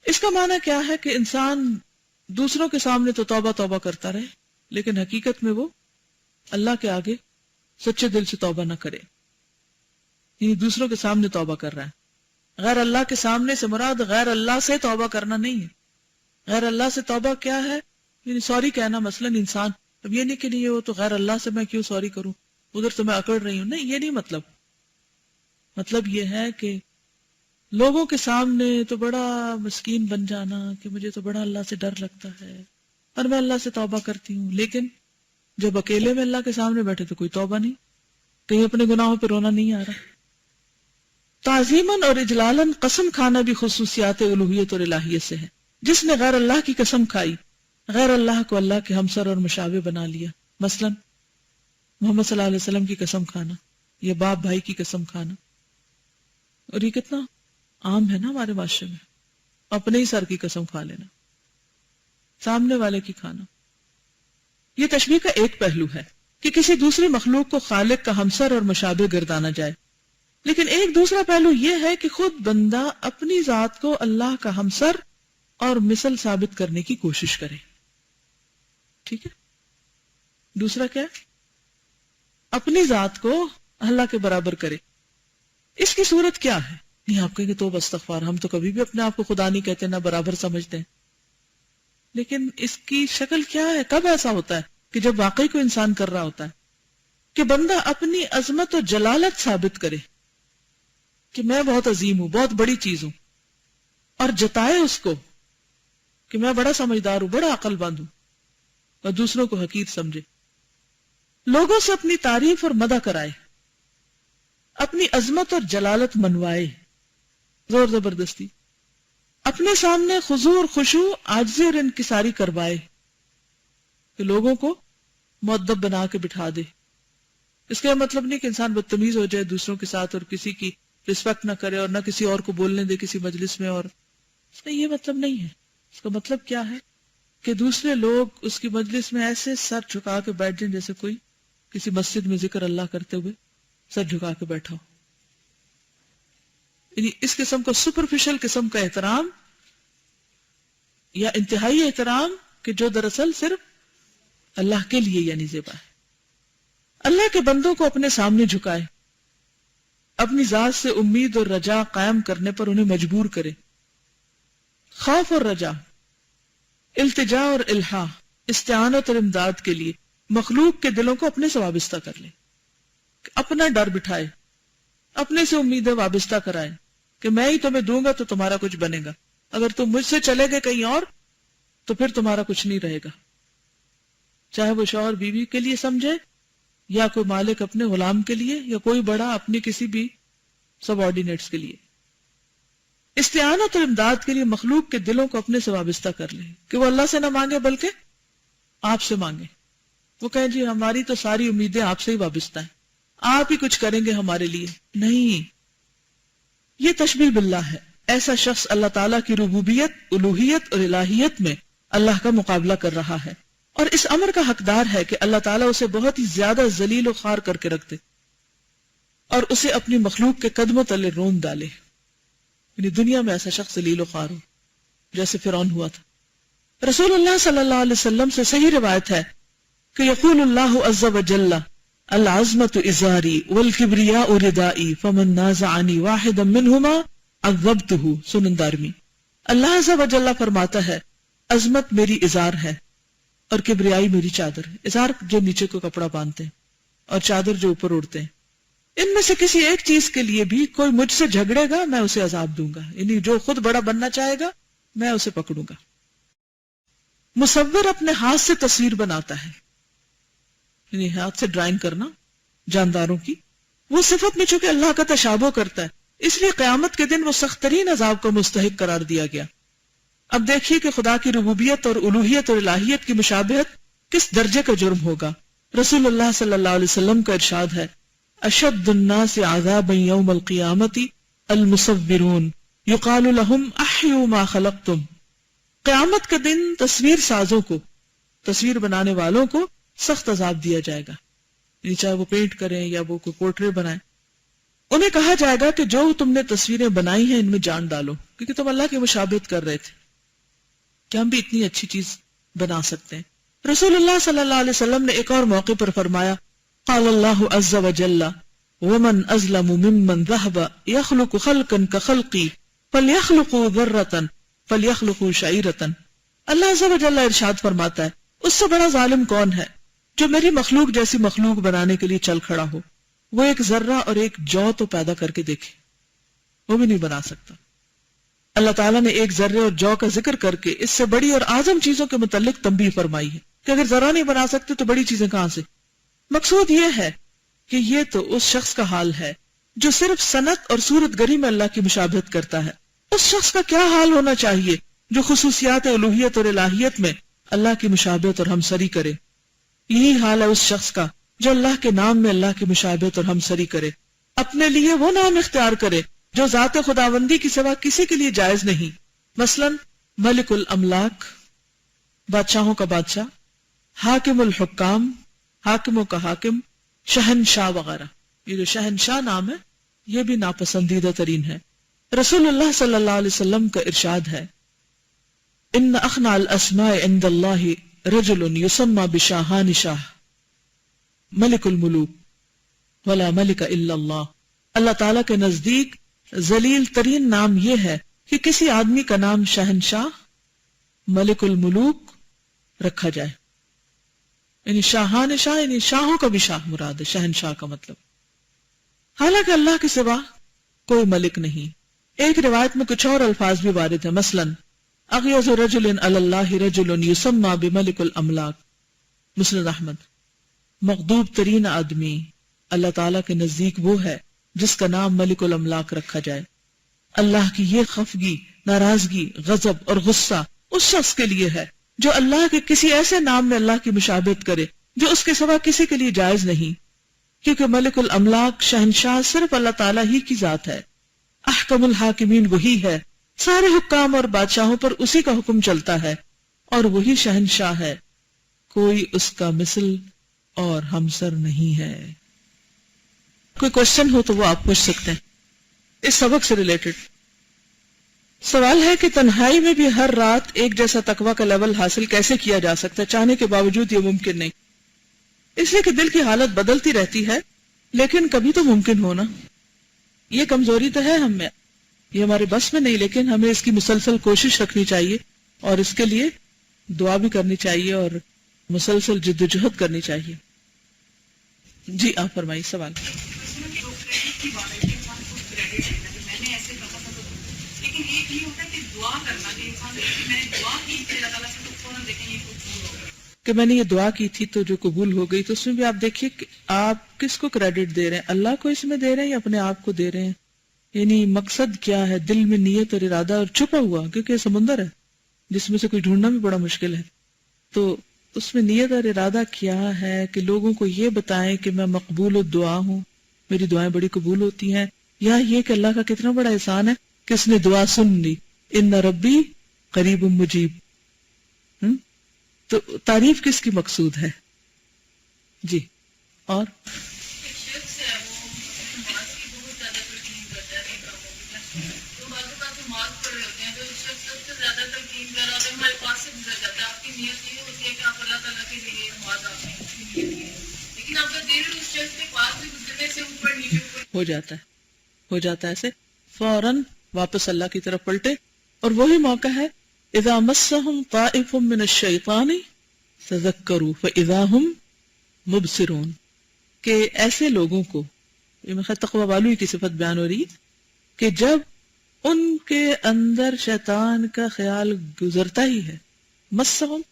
اس کا معنی کیا ہے کہ انسان دوسروں کے سامنے تو توبہ توبہ کرتا رہے، لیکن حقیقت میں وہ اللہ کے آگے سچے دل سے توبہ نہ کرے، یعنی دوسروں کے سامنے توبہ کر رہا ہے۔ غیر اللہ کے سامنے سے مراد غیر اللہ سے توبہ کرنا نہیں ہے۔ غیر اللہ سے توبہ کیا ہے؟ یعنی سوری کہنا، مثلا انسان، اب یہ نہیں کہ نہیں وہ تو غیر اللہ سے میں کیوں سوری کروں، ادھر تو میں اکڑ رہی ہوں، نہیں، یہ نہیں مطلب۔ مطلب یہ ہے کہ لوگوں کے سامنے تو بڑا مسکین بن جانا کہ مجھے تو بڑا اللہ سے ڈر لگتا ہے اور میں اللہ سے توبہ کرتی ہوں، لیکن جب اکیلے میں اللہ کے سامنے بیٹھے تو کوئی توبہ نہیں، کہیں اپنے گناہوں پہ رونا نہیں آ رہا۔ تعظیماً اور اجلالن قسم کھانا بھی خصوصیات الوہیت اور الہیت سے ہے۔ جس نے غیر اللہ کی قسم کھائی غیر اللہ کو اللہ کے ہمسر اور مشابہ بنا لیا، مثلا محمد صلی اللہ علیہ وسلم کی قسم کھانا یا باپ بھائی کی قسم کھانا، اور یہ کتنا عام ہے نا ہمارے معاشرے میں، اپنے ہی سر کی قسم کھا لینا، سامنے والے کی کھانا۔ یہ تشبیہ کا ایک پہلو ہے کہ کسی دوسری مخلوق کو خالق کا ہمسر اور مشابہ گردانا جائے، لیکن ایک دوسرا پہلو یہ ہے کہ خود بندہ اپنی ذات کو اللہ کا ہمسر اور مثل ثابت کرنے کی کوشش کرے۔ ٹھیک ہے، دوسرا کیا ہے؟ اپنی ذات کو اللہ کے برابر کرے۔ اس کی صورت کیا ہے؟ نہیں، آپ کہیں گے تو استغفار، ہم تو کبھی بھی اپنے آپ کو خدا نہیں کہتے، نہ برابر سمجھتے ہیں، لیکن اس کی شکل کیا ہے؟ کب ایسا ہوتا ہے کہ جب واقعی کوئی انسان کر رہا ہوتا ہے کہ بندہ اپنی عظمت و جلالت ثابت کرے کہ میں بہت عظیم ہوں، بہت بڑی چیز ہوں، اور جتائے اس کو کہ میں بڑا سمجھدار ہوں، بڑا عقل مند ہوں، اور دوسروں کو حقیر سمجھے، لوگوں سے اپنی تعریف اور مدح کرائے، اپنی عظمت اور جلالت منوائے زور زبردستی، اپنے سامنے خضوع اور خشوع، عاجزی اور انکساری کروائے کہ لوگوں کو مؤدب بنا کے بٹھا دے۔ اس کا مطلب نہیں کہ انسان بدتمیز ہو جائے دوسروں کے ساتھ اور کسی کی رسپیکٹ نہ کرے اور نہ کسی اور کو بولنے دے کسی مجلس میں، اور اس کا یہ مطلب نہیں ہے۔ اس کا مطلب کیا ہے کہ دوسرے لوگ اس کی مجلس میں ایسے سر جھکا کے بیٹھ جائیں جیسے کوئی کسی مسجد میں ذکر اللہ کرتے ہوئے سر جھکا کے بیٹھا ہو۔ یعنی اس قسم کو سپرفیشل قسم کا احترام یا انتہائی احترام کہ جو دراصل صرف اللہ کے لیے یعنی زیبا ہے۔ اللہ کے بندوں کو اپنے سامنے جھکائے، اپنی ذات سے امید اور رجا قائم کرنے پر انہیں مجبور کرے۔ خوف اور رجا، التجا اور الہا، استعانت اور امداد کے لیے مخلوق کے دلوں کو اپنے سے وابستہ کر لے، اپنا ڈر بٹھائے، اپنے سے امیدیں وابستہ کرائے کہ میں ہی تمہیں دوں گا تو تمہارا کچھ بنے گا، اگر تم مجھ سے چلے گئے کہیں اور تو پھر تمہارا کچھ نہیں رہے گا، چاہے وہ شوہر بیوی کے لیے سمجھے یا کوئی مالک اپنے غلام کے لیے یا کوئی بڑا اپنے کسی بھی سب آرڈینیٹس کے لیے۔ استعانت اور امداد کے لیے مخلوق کے دلوں کو اپنے سے وابستہ کر لیں کہ وہ اللہ سے نہ مانگے بلکہ آپ سے مانگے، وہ کہیں جی ہماری تو ساری امیدیں آپ سے ہی وابستہ ہیں، آپ ہی کچھ کریں گے ہمارے لیے۔ نہیں، یہ تشبیہ باللہ ہے، ایسا شخص اللہ تعالیٰ کی ربوبیت، الوہیت اور الہیت میں اللہ کا مقابلہ کر رہا ہے اور اس امر کا حقدار ہے کہ اللہ تعالیٰ اسے بہت ہی زیادہ ذلیل و خوار کر کے رکھ دے اور اسے اپنی مخلوق کے قدموں تلے رون ڈالے، یعنی دنیا میں ایسا شخص ذلیل و خوار ہو جیسے فرعون ہوا تھا۔ رسول اللہ صلی اللہ علیہ وسلم سے صحیح روایت ہے کہ یقول اللہ عز وجل العظمت ازاری والکبریاء ردائی فمن نازعنی واحدا منہما عذبتہ، سنن دارمی۔ اللہ عز وجل فرماتا ہے عظمت میری ازار ہے اور کبریائی میری چادر ہے۔ ازار جو نیچے کو کپڑا باندھتے ہیں اور چادر جو اوپر اڑتے ہیں، ان میں سے کسی ایک چیز کے لیے بھی کوئی مجھ سے جھگڑے گا میں اسے عذاب دوں گا، یعنی جو خود بڑا بننا چاہے گا میں اسے پکڑوں گا۔ مصور اپنے ہاتھ سے تصویر بناتا ہے، یعنی ہاتھ سے ڈرائنگ کرنا جانداروں کی، وہ صفت میں چونکہ اللہ کا تشابہ کرتا ہے اس لیے قیامت کے دن وہ سخت ترین عذاب کو مستحق قرار دیا گیا۔ اب دیکھیے کہ خدا کی ربوبیت اور الوہیت اور الہیت کی مشابہت کس درجے کا جرم ہوگا۔ رسول اللہ صلی اللہ علیہ وسلم کا ارشاد ہے اشد الناس عذابا یوم القیامت المصورون یقال لهم احیوا ما خلقتم، قیامت کے دن تصویر سازوں کو، تصویر بنانے والوں کو سخت عذاب دیا جائے گا، یعنی چاہے وہ پینٹ کریں یا وہ کوئی پورٹریٹ بنائیں، انہیں کہا جائے گا کہ جو تم نے تصویریں بنائی ہیں ان میں جان ڈالو، کیونکہ تم اللہ کی مشابہت کر رہے تھے کہ ہم بھی اتنی اچھی چیز بنا سکتے ہیں۔ رسول اللہ صلی اللہ علیہ وسلم نے ایک اور موقع پر فرمایا قال اللہ عز وجل ومن ازلم ممن ذهب يخلق خلقا كخلقی فليخلقوا ذرة فليخلقوا شعيرة، اللہ عز وجل ارشاد فرماتا ہے اس سے بڑا ظالم کون ہے جو میری مخلوق جیسی مخلوق بنانے کے لیے چل کھڑا ہو، وہ ایک ذرہ اور ایک جو تو پیدا کر کے دیکھے، وہ بھی نہیں بنا سکتا۔ اللہ تعالیٰ نے ایک ذرے اور جو کا ذکر کر کے اس سے بڑی اور اعظم چیزوں کے متعلق تنبیہ فرمائی ہے کہ اگر ذرہ نہیں بنا سکتے تو بڑی چیزیں کہاں سے۔ مقصود یہ ہے کہ یہ تو اس شخص کا حال ہے جو صرف صنعت اور صورت گری میں اللہ کی مشابہت کرتا ہے، اس شخص کا کیا حال ہونا چاہیے جو خصوصیات الوہیت اور الہیت میں اللہ کی مشابہت اور ہمسری کرے۔ یہی حال ہے اس شخص کا جو اللہ کے نام میں اللہ کی مشابہت اور ہمسری کرے، اپنے لیے وہ نام اختیار کرے جو ذات خداوندی کی سوا کسی کے لیے جائز نہیں، مثلا ملک الاملاک، بادشاہوں کا بادشاہ، حاکم الحکام، حاکموں کا حاکم، شہنشاہ وغیرہ۔ یہ جو شہنشاہ نام ہے یہ بھی ناپسندیدہ ترین ہے۔ رسول اللہ صلی اللہ علیہ وسلم کا ارشاد ہے ان اخنع الاسماء عند اللہ رجل یسمى بشاہان شاہ ملک الملوک ولا ملک الا اللہ، اللہ تعالیٰ کے نزدیک ذلیل ترین نام یہ ہے کہ کسی آدمی کا نام شہنشاہ، ملک الملوک رکھا جائے، یعنی شاہان شاہ یعنی شاہوں کا بھی شاہ مراد ہے، شہنشاہ کا مطلب، حالانکہ اللہ کے سوا کوئی ملک نہیں۔ ایک روایت میں کچھ اور الفاظ بھی وارد ہیں، مثلا اغیظ رجل علی اللہ رجل یسمى بملک الاملاک، مسند احمد، مغضوب ترین آدمی اللہ تعالیٰ کے نزدیک وہ ہے جس کا نام ملک الاملاک رکھا جائے۔ اللہ کی یہ خفگی، ناراضگی، غضب اور غصہ اس شخص کے لیے ہے جو اللہ کے کسی ایسے نام میں اللہ کی مشابہت کرے جو اس کے سوا کسی کے لیے جائز نہیں، کیونکہ ملک الاملاک شہنشاہ صرف اللہ تعالیٰ ہی کی ذات ہے، احکم الحاکمین وہی ہے، سارے حکام اور بادشاہوں پر اسی کا حکم چلتا ہے اور وہی شہنشاہ ہے، کوئی اس کا مثل اور ہمسر نہیں ہے۔ کوئی کوشچن ہو تو وہ آپ پوچھ سکتے ہیں اس سبق سے ریلیٹڈ۔ سوال ہے کہ تنہائی میں بھی ہر رات ایک جیسا تقویٰ کا لیول حاصل کیسے کیا جا سکتا ہے؟ چاہنے کے باوجود یہ ممکن نہیں، اس لیے کہ دل کی حالت بدلتی رہتی ہے، لیکن کبھی تو ممکن ہونا۔ یہ کمزوری تو ہے ہم میں، یہ ہمارے بس میں نہیں، لیکن ہمیں اس کی مسلسل کوشش رکھنی چاہیے اور اس کے لیے دعا بھی کرنی چاہیے اور مسلسل جدوجہد کرنی چاہیے. جی آپ فرمائیے سوال. لیکن ایک یہ ہوتا ہے کہ دعا کرنا کہ انسان میں نے دعا کی تھی اللہ تعالیٰ سے تو فوراً دیکھیں یہ قبول ہو گیا کہ میں نے یہ دعا کی تھی تو جو قبول ہو گئی. تو اس میں بھی آپ دیکھیے کہ آپ کس کو کریڈٹ دے رہے ہیں, اللہ کو اس میں دے رہے ہیں یا اپنے آپ کو دے رہے ہیں. یعنی مقصد کیا ہے, دل میں نیت اور ارادہ اور چھپا ہوا, کیونکہ یہ سمندر ہے جس میں سے کوئی ڈھونڈنا بھی بڑا مشکل ہے. تو اس میں نیت اور ارادہ کیا ہے کہ لوگوں کو یہ بتائیں کہ میں مقبول الدعا ہوں, میری دعائیں بڑی قبول ہوتی ہیں, یا یہ کہ اللہ کا کتنا بڑا احسان ہے کہ اس نے دعا سن لی, ان ربی قریب مجیب. تو تعریف کس کی مقصود ہے؟ جی. اور ہو جاتا ہے ایسے فوراً واپس اللہ کی طرف پلٹے. اور وہی موقع ہے اذا مسهم طائف من الشیطان تذکروا فاذا هم مبصرون, کہ ایسے لوگوں کو, یہ میرے تقوی والوں کی صفت بیان ہو رہی کہ جب ان کے اندر شیطان کا خیال گزرتا ہی ہے, مسهم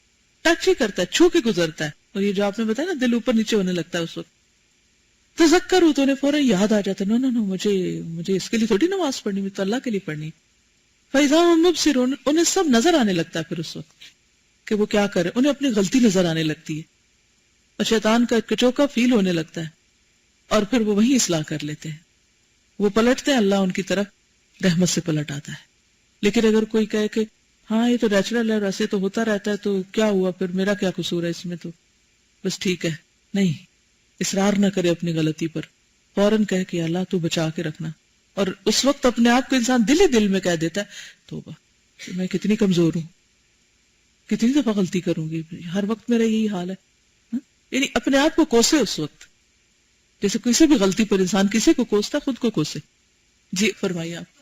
ٹچ ہی کرتا ہے, چھو کے گزرتا ہے, اور یہ جو آپ نے بتایا نا دل اوپر نیچے ہونے لگتا ہے اس وقت, تذکروا تو انہیں فوراً یاد آ جاتا ہے, نو مجھے اس کے لیے تھوڑی نماز پڑھنی, میں تو اللہ کے لیے پڑھنی. فَإِذَا هُمْ مُبْصِرُونَ, انہیں سب نظر آنے لگتا ہے پھر اس وقت کہ وہ کیا کرے, انہیں اپنی غلطی نظر آنے لگتی ہے اور شیطان کا کچوکا فیل ہونے لگتا ہے, اور پھر وہ وہیں اصلاح کر لیتے ہیں, وہ پلٹتے ہیں, اللہ ان کی طرف رحمت سے پلٹ آتا ہے. لیکن اگر کوئی کہے کہ ہاں یہ تو نیچرل ہے, ویسے تو ہوتا رہتا ہے, تو کیا ہوا پھر, میرا کیا قصور ہے اس میں, تو بس ٹھیک ہے, نہیں, اصرار نہ کرے اپنی غلطی پر, فوراً کہے کہ اللہ تو بچا کے رکھنا. اور اس وقت اپنے آپ کو انسان دل ہی دل میں کہہ دیتا ہے توبہ, میں کتنی کمزور ہوں, کتنی دفعہ غلطی کروں گی, ہر وقت میرا یہی حال ہے. یعنی اپنے آپ کو کوسے اس وقت, جیسے کسی بھی غلطی پر انسان کسی کو کوستا, خود کو کوسے. جی فرمائیے آپ.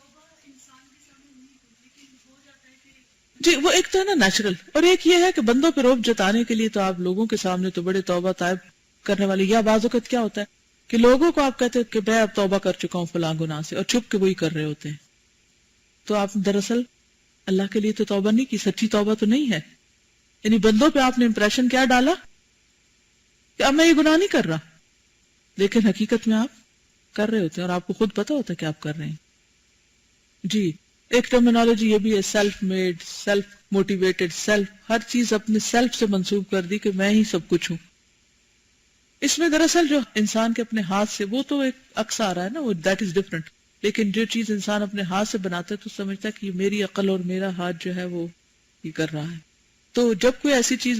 جی وہ ایک تو ہے نا نیچرل, اور ایک یہ ہے کہ بندوں پہ روب جتانے کے لیے تو آپ لوگوں کے سامنے تو بڑے توبہ طائب کرنے والے, یا بعض اوقات کیا ہوتا ہے کہ لوگوں کو آپ کہتے ہیں کہ میں اب توبہ کر چکا ہوں فلاں گناہ سے, اور چھپ کے وہی کر رہے ہوتے ہیں. تو آپ دراصل اللہ کے لیے تو توبہ نہیں کی, سچی توبہ تو نہیں ہے. یعنی بندوں پہ آپ نے امپریشن کیا ڈالا کہ اب میں یہ گناہ نہیں کر رہا, لیکن حقیقت میں آپ کر رہے ہوتے ہیں, اور آپ کو خود پتا ہوتا ہے کہ آپ کر رہے ہیں. جی ایک ٹرمینالوجی یہ بھی ہے, سیلف میڈ, سیلف موٹیویٹڈ, ہر چیز اپنے سیلف سے منسوب کر دی کہ میں ہی سب کچھ ہوں. اس میں دراصل جو انسان کے اپنے ہاتھ سے, وہ تو ایک عکس آ رہا ہے نا, وہ دیٹ از ڈفرنٹ. لیکن جو چیز انسان اپنے ہاتھ سے بناتا ہے تو سمجھتا ہے کہ میری عقل اور میرا ہاتھ جو ہے وہ یہ کر رہا ہے. تو جب کوئی ایسی چیز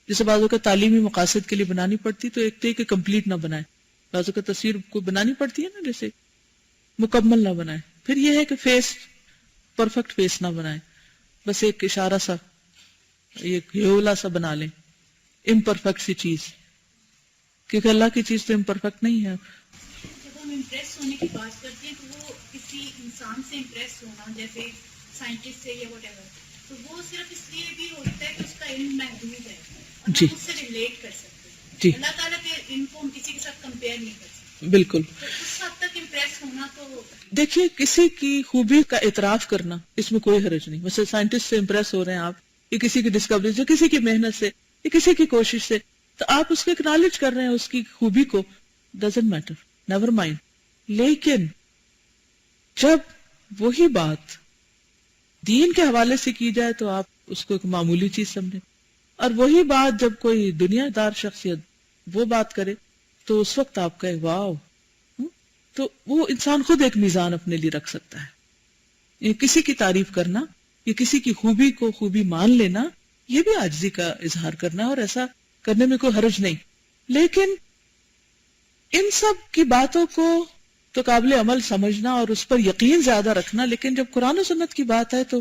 جیسے بعضوں کا تعلیمی مقاصد کے لیے بنانی پڑتی, تو ایک تو کہ کمپلیٹ نہ بنائے, بعضوں کا تصویر کو بنانی پڑتی ہے نا جیسے مکمل نہ بنائے. پھر یہ ہے کہ فیس پرفیکٹ فیس نہ بنائے, بس ایک اشارہ سا, ایک ہیولا سا بنا لیں, امپرفیکٹ سی چیز, کیونکہ اللہ کی چیز تو امپرفیکٹ نہیں ہے. جب ہم امپریس ہونے کی بات کرتے ہیں تو وہ کسی انسان سے امپریس ہونا, جیسے سائنٹسٹ سے یا واٹ ایور, تو وہ صرف اس لیے بھی ہوتا ہے کہ اس کا علم محدود ہے اور ہم اس سے ریلیٹ کر سکتے ہیں. جی اللہ تعالیٰ کے علم کو ہم کسی کے ساتھ کمپیئر نہیں کر سکتے. بالکل. تو اس حد تک امپریس ہونا, تو دیکھیے کسی کی خوبی کا اعتراف کرنا اس میں کوئی حرج نہیں. مثلا سائنٹسٹ سے امپریس ہو رہے ہیں آپ, یا کسی کی ڈسکوری سے, کسی کی محنت سے, یا کسی کی کوشش سے, تو آپ اس کو اکنالج کر رہے ہیں اس کی خوبی کو, ڈزنٹ میٹر, نیور مائنڈ. لیکن جب وہی بات دین کے حوالے سے کی جائے تو آپ اس کو ایک معمولی چیز سمجھیں, اور وہی بات جب کوئی دنیا دار شخصیت وہ بات کرے تو اس وقت آپ کہے واو. تو وہ انسان خود ایک میزان اپنے لیے رکھ سکتا ہے. یہ کسی کی تعریف کرنا, یہ کسی کی خوبی کو خوبی مان لینا, یہ بھی عاجزی کا اظہار کرنا, اور ایسا کرنے میں کوئی حرج نہیں. لیکن ان سب کی باتوں کو تو قابل عمل سمجھنا اور اس پر یقین زیادہ رکھنا, لیکن جب قرآن و سنت کی بات ہے تو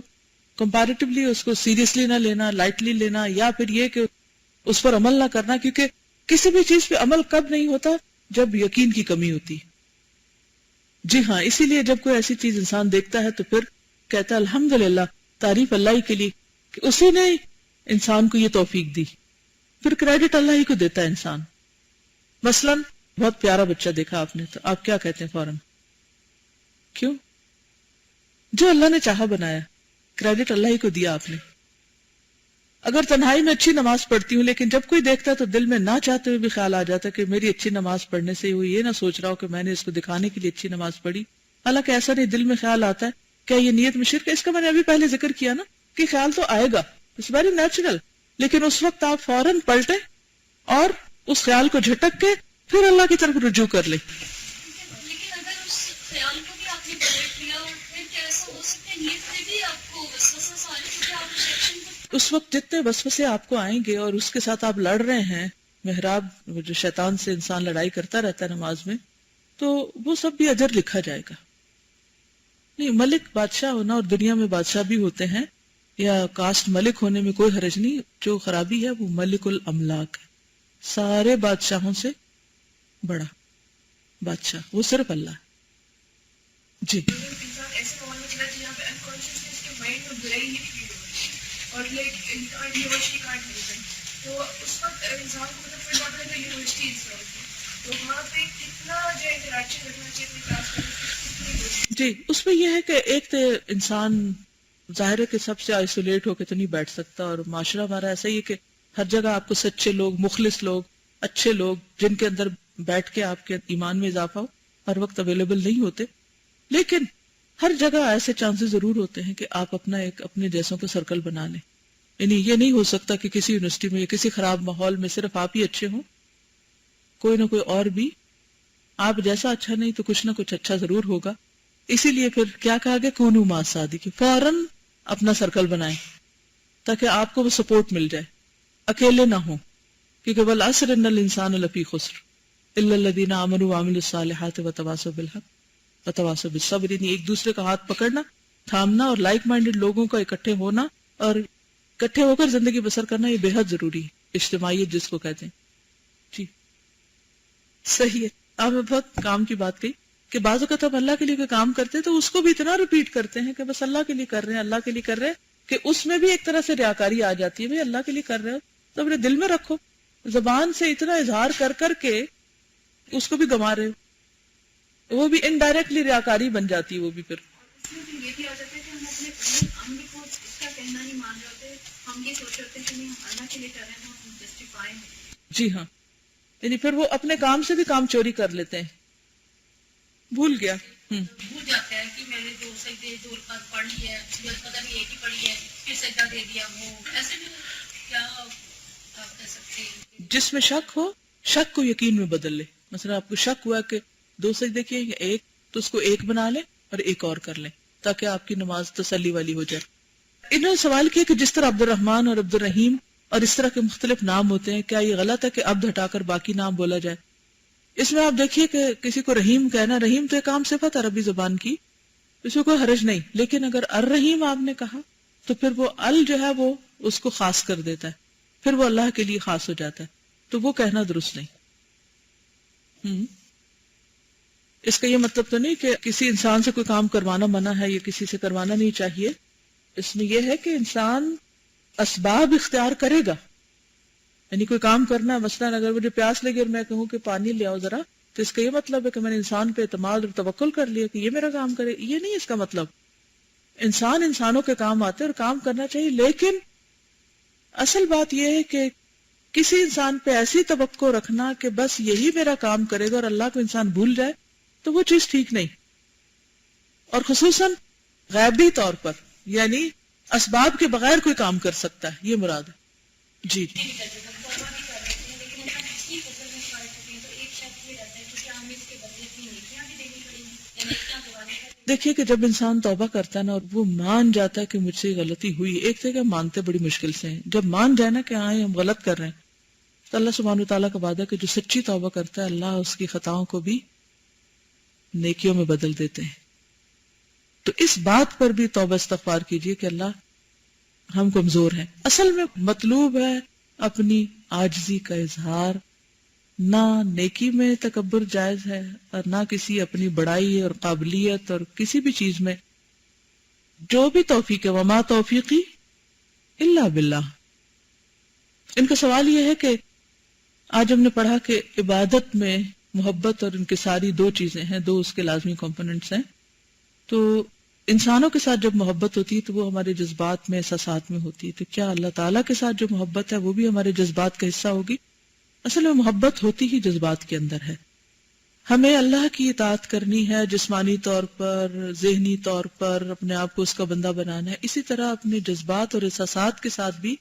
کمپیریٹیولی اس کو سیریسلی نہ لینا, لائٹلی لینا, یا پھر یہ کہ اس پر عمل نہ کرنا, کیونکہ کسی بھی چیز پہ عمل کب نہیں ہوتا, جب یقین کی کمی ہوتی. جی ہاں, اسی لیے جب کوئی ایسی چیز انسان دیکھتا ہے تو پھر کہتا ہے الحمدللہ, تعریف اللہ ہی کے لیے کہ اسی نے انسان کو یہ توفیق دی. پھر کریڈٹ اللہ ہی کو دیتا ہے انسان. مثلاً بہت پیارا بچہ دیکھا آپ نے تو آپ کیا کہتے ہیں فوراً؟ کیوں؟ جو اللہ نے چاہا بنایا, کریڈٹ اللہ ہی کو دیا آپ نے. اگر تنہائی میں اچھی نماز پڑھتی ہوں لیکن جب کوئی دیکھتا ہے تو دل میں نہ چاہتے ہوئے بھی خیال آ جاتا ہے کہ میری اچھی نماز پڑھنے سے وہ یہ نہ سوچ رہا ہو کہ میں نے اس کو دکھانے کے لیے اچھی نماز پڑھی. حالانکہ ایسا نہیں, دل میں خیال آتا ہے. کیا یہ نیت میں شرک ہے؟ اس کا میں نے ابھی پہلے ذکر کیا نا کہ خیال تو آئے گا, اٹس ویری نیچرل, لیکن اس وقت آپ فوراً پلٹے اور اس خیال کو جھٹک کے پھر اللہ کی طرف رجوع کر لیں. لیکن اگر اس خیال کو بھی آپ نے پلٹ لیا پھر کیا ایسا ہو سکتا ہے نیت میں بھی آپ کو وسوسہ سارے کیونکہ آپ اس ایکشن کو اس وقت جتنے وسوسے آپ کو آئیں گے اور اس کے ساتھ آپ لڑ رہے ہیں, محراب جو شیطان سے انسان لڑائی کرتا رہتا ہے نماز میں, تو وہ سب بھی اجر لکھا جائے گا. نہیں, ملک بادشاہ ہونا اور دنیا میں بادشاہ بھی ہوتے ہیں یا کاسٹ ملک ہونے میں کوئی حرج نہیں. جو خرابی ہے وہ ملک الاملاک ہے, سارے بادشاہوں سے بڑا بادشاہ وہ صرف اللہ ہے. جی انسان ایسے ماحول میں چلا جہاں پہ انکانشیسلی اس کے مائنڈ میں برائی ہی فیل ہو رہی ہے اور لائک یونیورسٹی کانٹ ملتا ہے, تو اس وقت انسان کو مطلب پھر بات ہے یونیورسٹی ہوتی ہے, تو وہاں پہ کتنا جو انٹریکشن رکھنا چاہیے اپنی کلاس میں. جی, اس میں یہ ہے کہ ایک تو انسان ظاہر ہے کہ سب سے آئسولیٹ ہو کے تو نہیں بیٹھ سکتا, اور معاشرہ ہمارا ایسا ہی ہے کہ ہر جگہ آپ کو سچے لوگ, مخلص لوگ, اچھے لوگ جن کے اندر بیٹھ کے آپ کے ایمان میں اضافہ ہو ہر وقت اویلیبل نہیں ہوتے. لیکن ہر جگہ ایسے چانسز ضرور ہوتے ہیں کہ آپ اپنا ایک اپنے جیسوں کو سرکل بنا لیں. یعنی یہ نہیں ہو سکتا کہ کسی یونیورسٹی میں یا کسی خراب ماحول میں صرف آپ ہی اچھے ہوں, کوئی نہ کوئی اور بھی آپ جیسا اچھا نہیں تو کچھ نہ کچھ اچھا ضرور ہوگا. اسی لیے پھر کیا کہا گیا, کونوا مع الصادقین, فوراً اپنا سرکل بنائیں تاکہ آپ کو وہ سپورٹ مل جائے, اکیلے نہ ہوں. کیونکہ والعصر ان الانسان لفی خسر الا الذین آمنوا وعملوا الصالحات وتواصوا بالحق وتواصوا بالصبر. یعنی ایک دوسرے کا ہاتھ پکڑنا, تھامنا, اور لائک مائنڈڈ لوگوں کا اکٹھے ہونا اور اکٹھے ہو کر زندگی بسر کرنا, یہ بے حد ضروری ہے, اجتماعیت جس کو کہتے ہیں. جی صحیح ہے, آپ نے بہت کام کی بات کہی کہ بعض اوقات ہم اللہ کے لیے کوئی کام کرتے ہیں تو اس کو بھی اتنا ریپیٹ کرتے ہیں کہ بس اللہ کے لیے کر رہے ہیں, اللہ کے لیے کر رہے ہیں, کہ اس میں بھی ایک طرح سے ریاکاری آ جاتی ہے. بھئی اللہ کے لیے کر رہے ہو تو اپنے دل میں رکھو, زبان سے اتنا اظہار کر کر کے اس کو بھی گما رہے ہو, وہ بھی انڈائریکٹلی ریاکاری بن جاتی ہے. وہ بھی پھر اس میں بھی یہ بھی آ جاتا ہے کہ ہم اپنے عمل کو اس کا کہنا نہیں مان رہے ہوتے, ہم یہ سوچ رہے ہیں کہ نہیں ہم اللہ کے لیے کر رہے ہیں تو ہم جسٹیفائی ہیں. جی ہاں, یعنی پھر وہ اپنے کام سے بھی کام چوری کر لیتے ہیں. بھول گیا بھول جاتا ہے کہ میں نے دو سجدے دو رکعت پڑھ لی ہے, قدر بھی ایک ہی پڑھی ہے, پھر سجدہ دے دیا. وہ ایسے بھی کیا آپ کہہ سکتے ہیں جس میں شک ہو, شک کو یقین میں بدل لے. مثلا آپ کو شک ہوا کہ دو سجدے کیے یا ایک, تو اس کو ایک بنا لے اور ایک اور کر لیں تاکہ آپ کی نماز تسلی والی ہو جائے. انہوں نے سوال کیا کہ جس طرح عبد الرحمن اور عبد الرحیم اور اس طرح کے مختلف نام ہوتے ہیں, کیا یہ غلط ہے کہ عبد ہٹا کر باقی نام بولا جائے؟ اس میں آپ دیکھیے کہ کسی کو رحیم کہنا, رحیم تو ایک عام صفت عربی زبان کی, اس میں کوئی حرج نہیں. لیکن اگر الرحیم آپ نے کہا تو پھر وہ ال جو ہے وہ اس کو خاص کر دیتا ہے, پھر وہ اللہ کے لیے خاص ہو جاتا ہے, تو وہ کہنا درست نہیں. اس کا یہ مطلب تو نہیں کہ کسی انسان سے کوئی کام کروانا منع ہے یا کسی سے کروانا نہیں چاہیے. اس میں یہ ہے کہ انسان اسباب اختیار کرے گا. یعنی کوئی کام کرنا ہے, مثلا اگر مجھے پیاس لگی اور میں کہوں کہ پانی لے آؤ ذرا, تو اس کا یہ مطلب ہے کہ میں نے انسان پہ اعتماد اور توکل کر لیا کہ یہ میرا کام کرے. یہ نہیں اس کا مطلب. انسان انسانوں کے کام آتے اور کام کرنا چاہیے, لیکن اصل بات یہ ہے کہ کسی انسان پہ ایسی توقع رکھنا کہ بس یہی میرا کام کرے گا اور اللہ کو انسان بھول جائے, تو وہ چیز ٹھیک نہیں. اور خصوصاً غیبی طور پر, یعنی اسباب کے بغیر کوئی کام کر سکتا ہے, یہ مراد ہے. جی دیکھیے کہ جب انسان توبہ کرتا ہے نا اور وہ مان جاتا ہے کہ مجھ سے غلطی ہوئی, ایک تو کہ مانتے بڑی مشکل سے ہیں, جب مان جائے نا کہ ہاں ہم غلط کر رہے ہیں, تو اللہ سبحانہ وتعالیٰ کا وعدہ ہے کہ جو سچی توبہ کرتا ہے اللہ اس کی خطاؤں کو بھی نیکیوں میں بدل دیتے ہیں. تو اس بات پر بھی توبہ استغفار کیجئے کہ اللہ ہم کمزور ہیں. اصل میں مطلوب ہے اپنی عاجزی کا اظہار, نہ نیکی میں تکبر جائز ہے اور نہ کسی اپنی بڑائی اور قابلیت اور کسی بھی چیز میں. جو بھی توفیق ہے, وما توفیقی الا باللہ, ان کا سوال یہ ہے کہ آج ہم نے پڑھا کہ عبادت میں محبت اور انکساری دو چیزیں ہیں، دو اس کے لازمی کمپوننٹس ہیں. تو انسانوں کے ساتھ جب محبت ہوتی ہے تو وہ ہمارے جذبات میں، احساسات میں ہوتی ہے. تو کیا اللہ تعالیٰ کے ساتھ جو محبت ہے وہ بھی ہمارے جذبات کا حصہ ہوگی؟ اصل میں محبت ہوتی ہی جذبات کے اندر ہے. ہمیں اللہ کی اطاعت کرنی ہے جسمانی طور پر، ذہنی طور پر اپنے آپ کو اس کا بندہ بنانا ہے. اسی طرح اپنے جذبات اور احساسات کے ساتھ بھی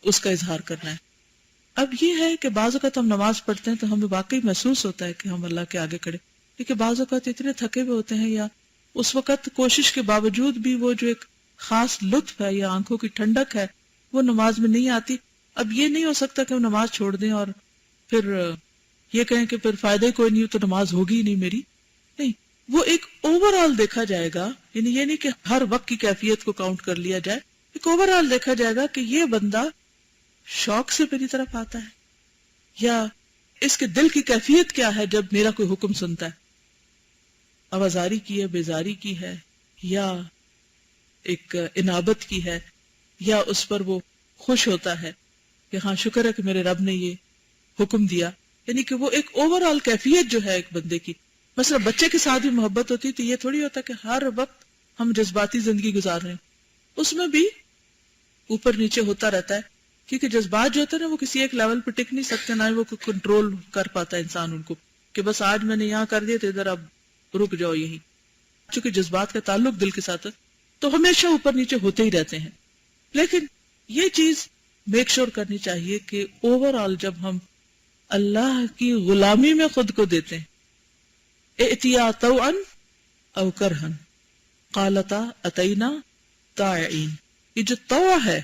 اس کا اظہار کرنا ہے. اب یہ ہے کہ بعض اوقات ہم نماز پڑھتے ہیں تو ہمیں واقعی محسوس ہوتا ہے کہ ہم اللہ کے آگے کھڑے، لیکن بعض اوقات اتنے تھکے ہوئے ہوتے ہیں یا اس وقت کوشش کے باوجود بھی وہ جو ایک خاص لطف ہے یا آنکھوں کی ٹھنڈک ہے وہ نماز میں نہیں آتی. اب یہ نہیں ہو سکتا کہ ہم نماز چھوڑ دیں اور پھر یہ کہیں کہ پھر فائدہ ہی کوئی نہیں تو نماز ہوگی ہی نہیں میری. نہیں، وہ ایک اوور آل دیکھا جائے گا، یعنی یہ نہیں کہ ہر وقت کی کیفیت کو کاؤنٹ کر لیا جائے، ایک اوور آل دیکھا جائے گا کہ یہ بندہ شوق سے میری طرف آتا ہے یا اس کے دل کی کیفیت کیا ہے جب میرا کوئی حکم سنتا ہے، آوازاری کی ہے، بیزاری کی ہے، یا ایک انابت کی ہے، یا اس پر وہ خوش ہوتا ہے کہ ہاں شکر ہے کہ میرے رب نے یہ حکم دیا. یعنی کہ وہ ایک اوور آل کیفیت جو ہے ایک بندے کی. مثلا بچے کے ساتھ بھی محبت ہوتی تو یہ تھوڑی ہوتا کہ ہر وقت ہم جذباتی زندگی گزار رہے ہیں، اس میں بھی اوپر نیچے ہوتا رہتا ہے، کیونکہ جذبات جو ہوتے ہیں نا وہ کسی ایک لیول پہ ٹک نہیں سکتے، نہ وہ کنٹرول کر پاتا ہے انسان ان کو کہ بس آج میں نے یہاں کر دیا تو ادھر اب رک جاؤ یہی. چونکہ جذبات کا تعلق دل کے ساتھ ہے تو ہمیشہ اوپر نیچے ہوتے ہی رہتے ہیں. لیکن یہ چیز میک شور کرنی چاہیے کہ اوور آل جب ہم اللہ کی غلامی میں خود کو دیتے ہیں، ائتیا طوعا او کرہن قالتا اتینا طائعین. یہ جو طوع ہے،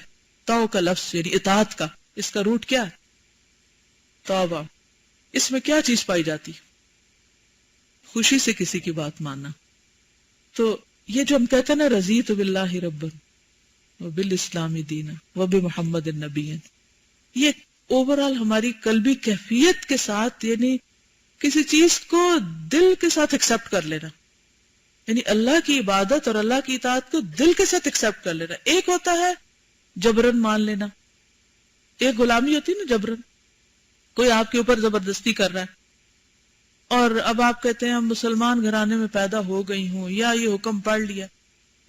طوع کا لفظ یعنی اطاعت کا، اس کا روٹ کیا ہے؟ توبہ. اس میں کیا چیز پائی جاتی؟ خوشی سے کسی کی بات ماننا. تو یہ جو ہم کہتے ہیں نا رضیت باللہ ربا وبالاسلام دینا وبمحمد النبی، یہ اوور آل ہماری قلبی کیفیت کے ساتھ، یعنی کسی چیز کو دل کے ساتھ ایکسپٹ کر لینا، یعنی اللہ کی عبادت اور اللہ کی اطاعت کو دل کے ساتھ ایکسپٹ کر لینا. ایک ہوتا ہے جبرن مان لینا، ایک غلامی ہوتی ہے نا جبرن، کوئی آپ کے اوپر زبردستی کر رہا ہے اور اب آپ کہتے ہیں ہم مسلمان گھرانے میں پیدا ہو گئی ہوں یا یہ حکم پڑھ لیا،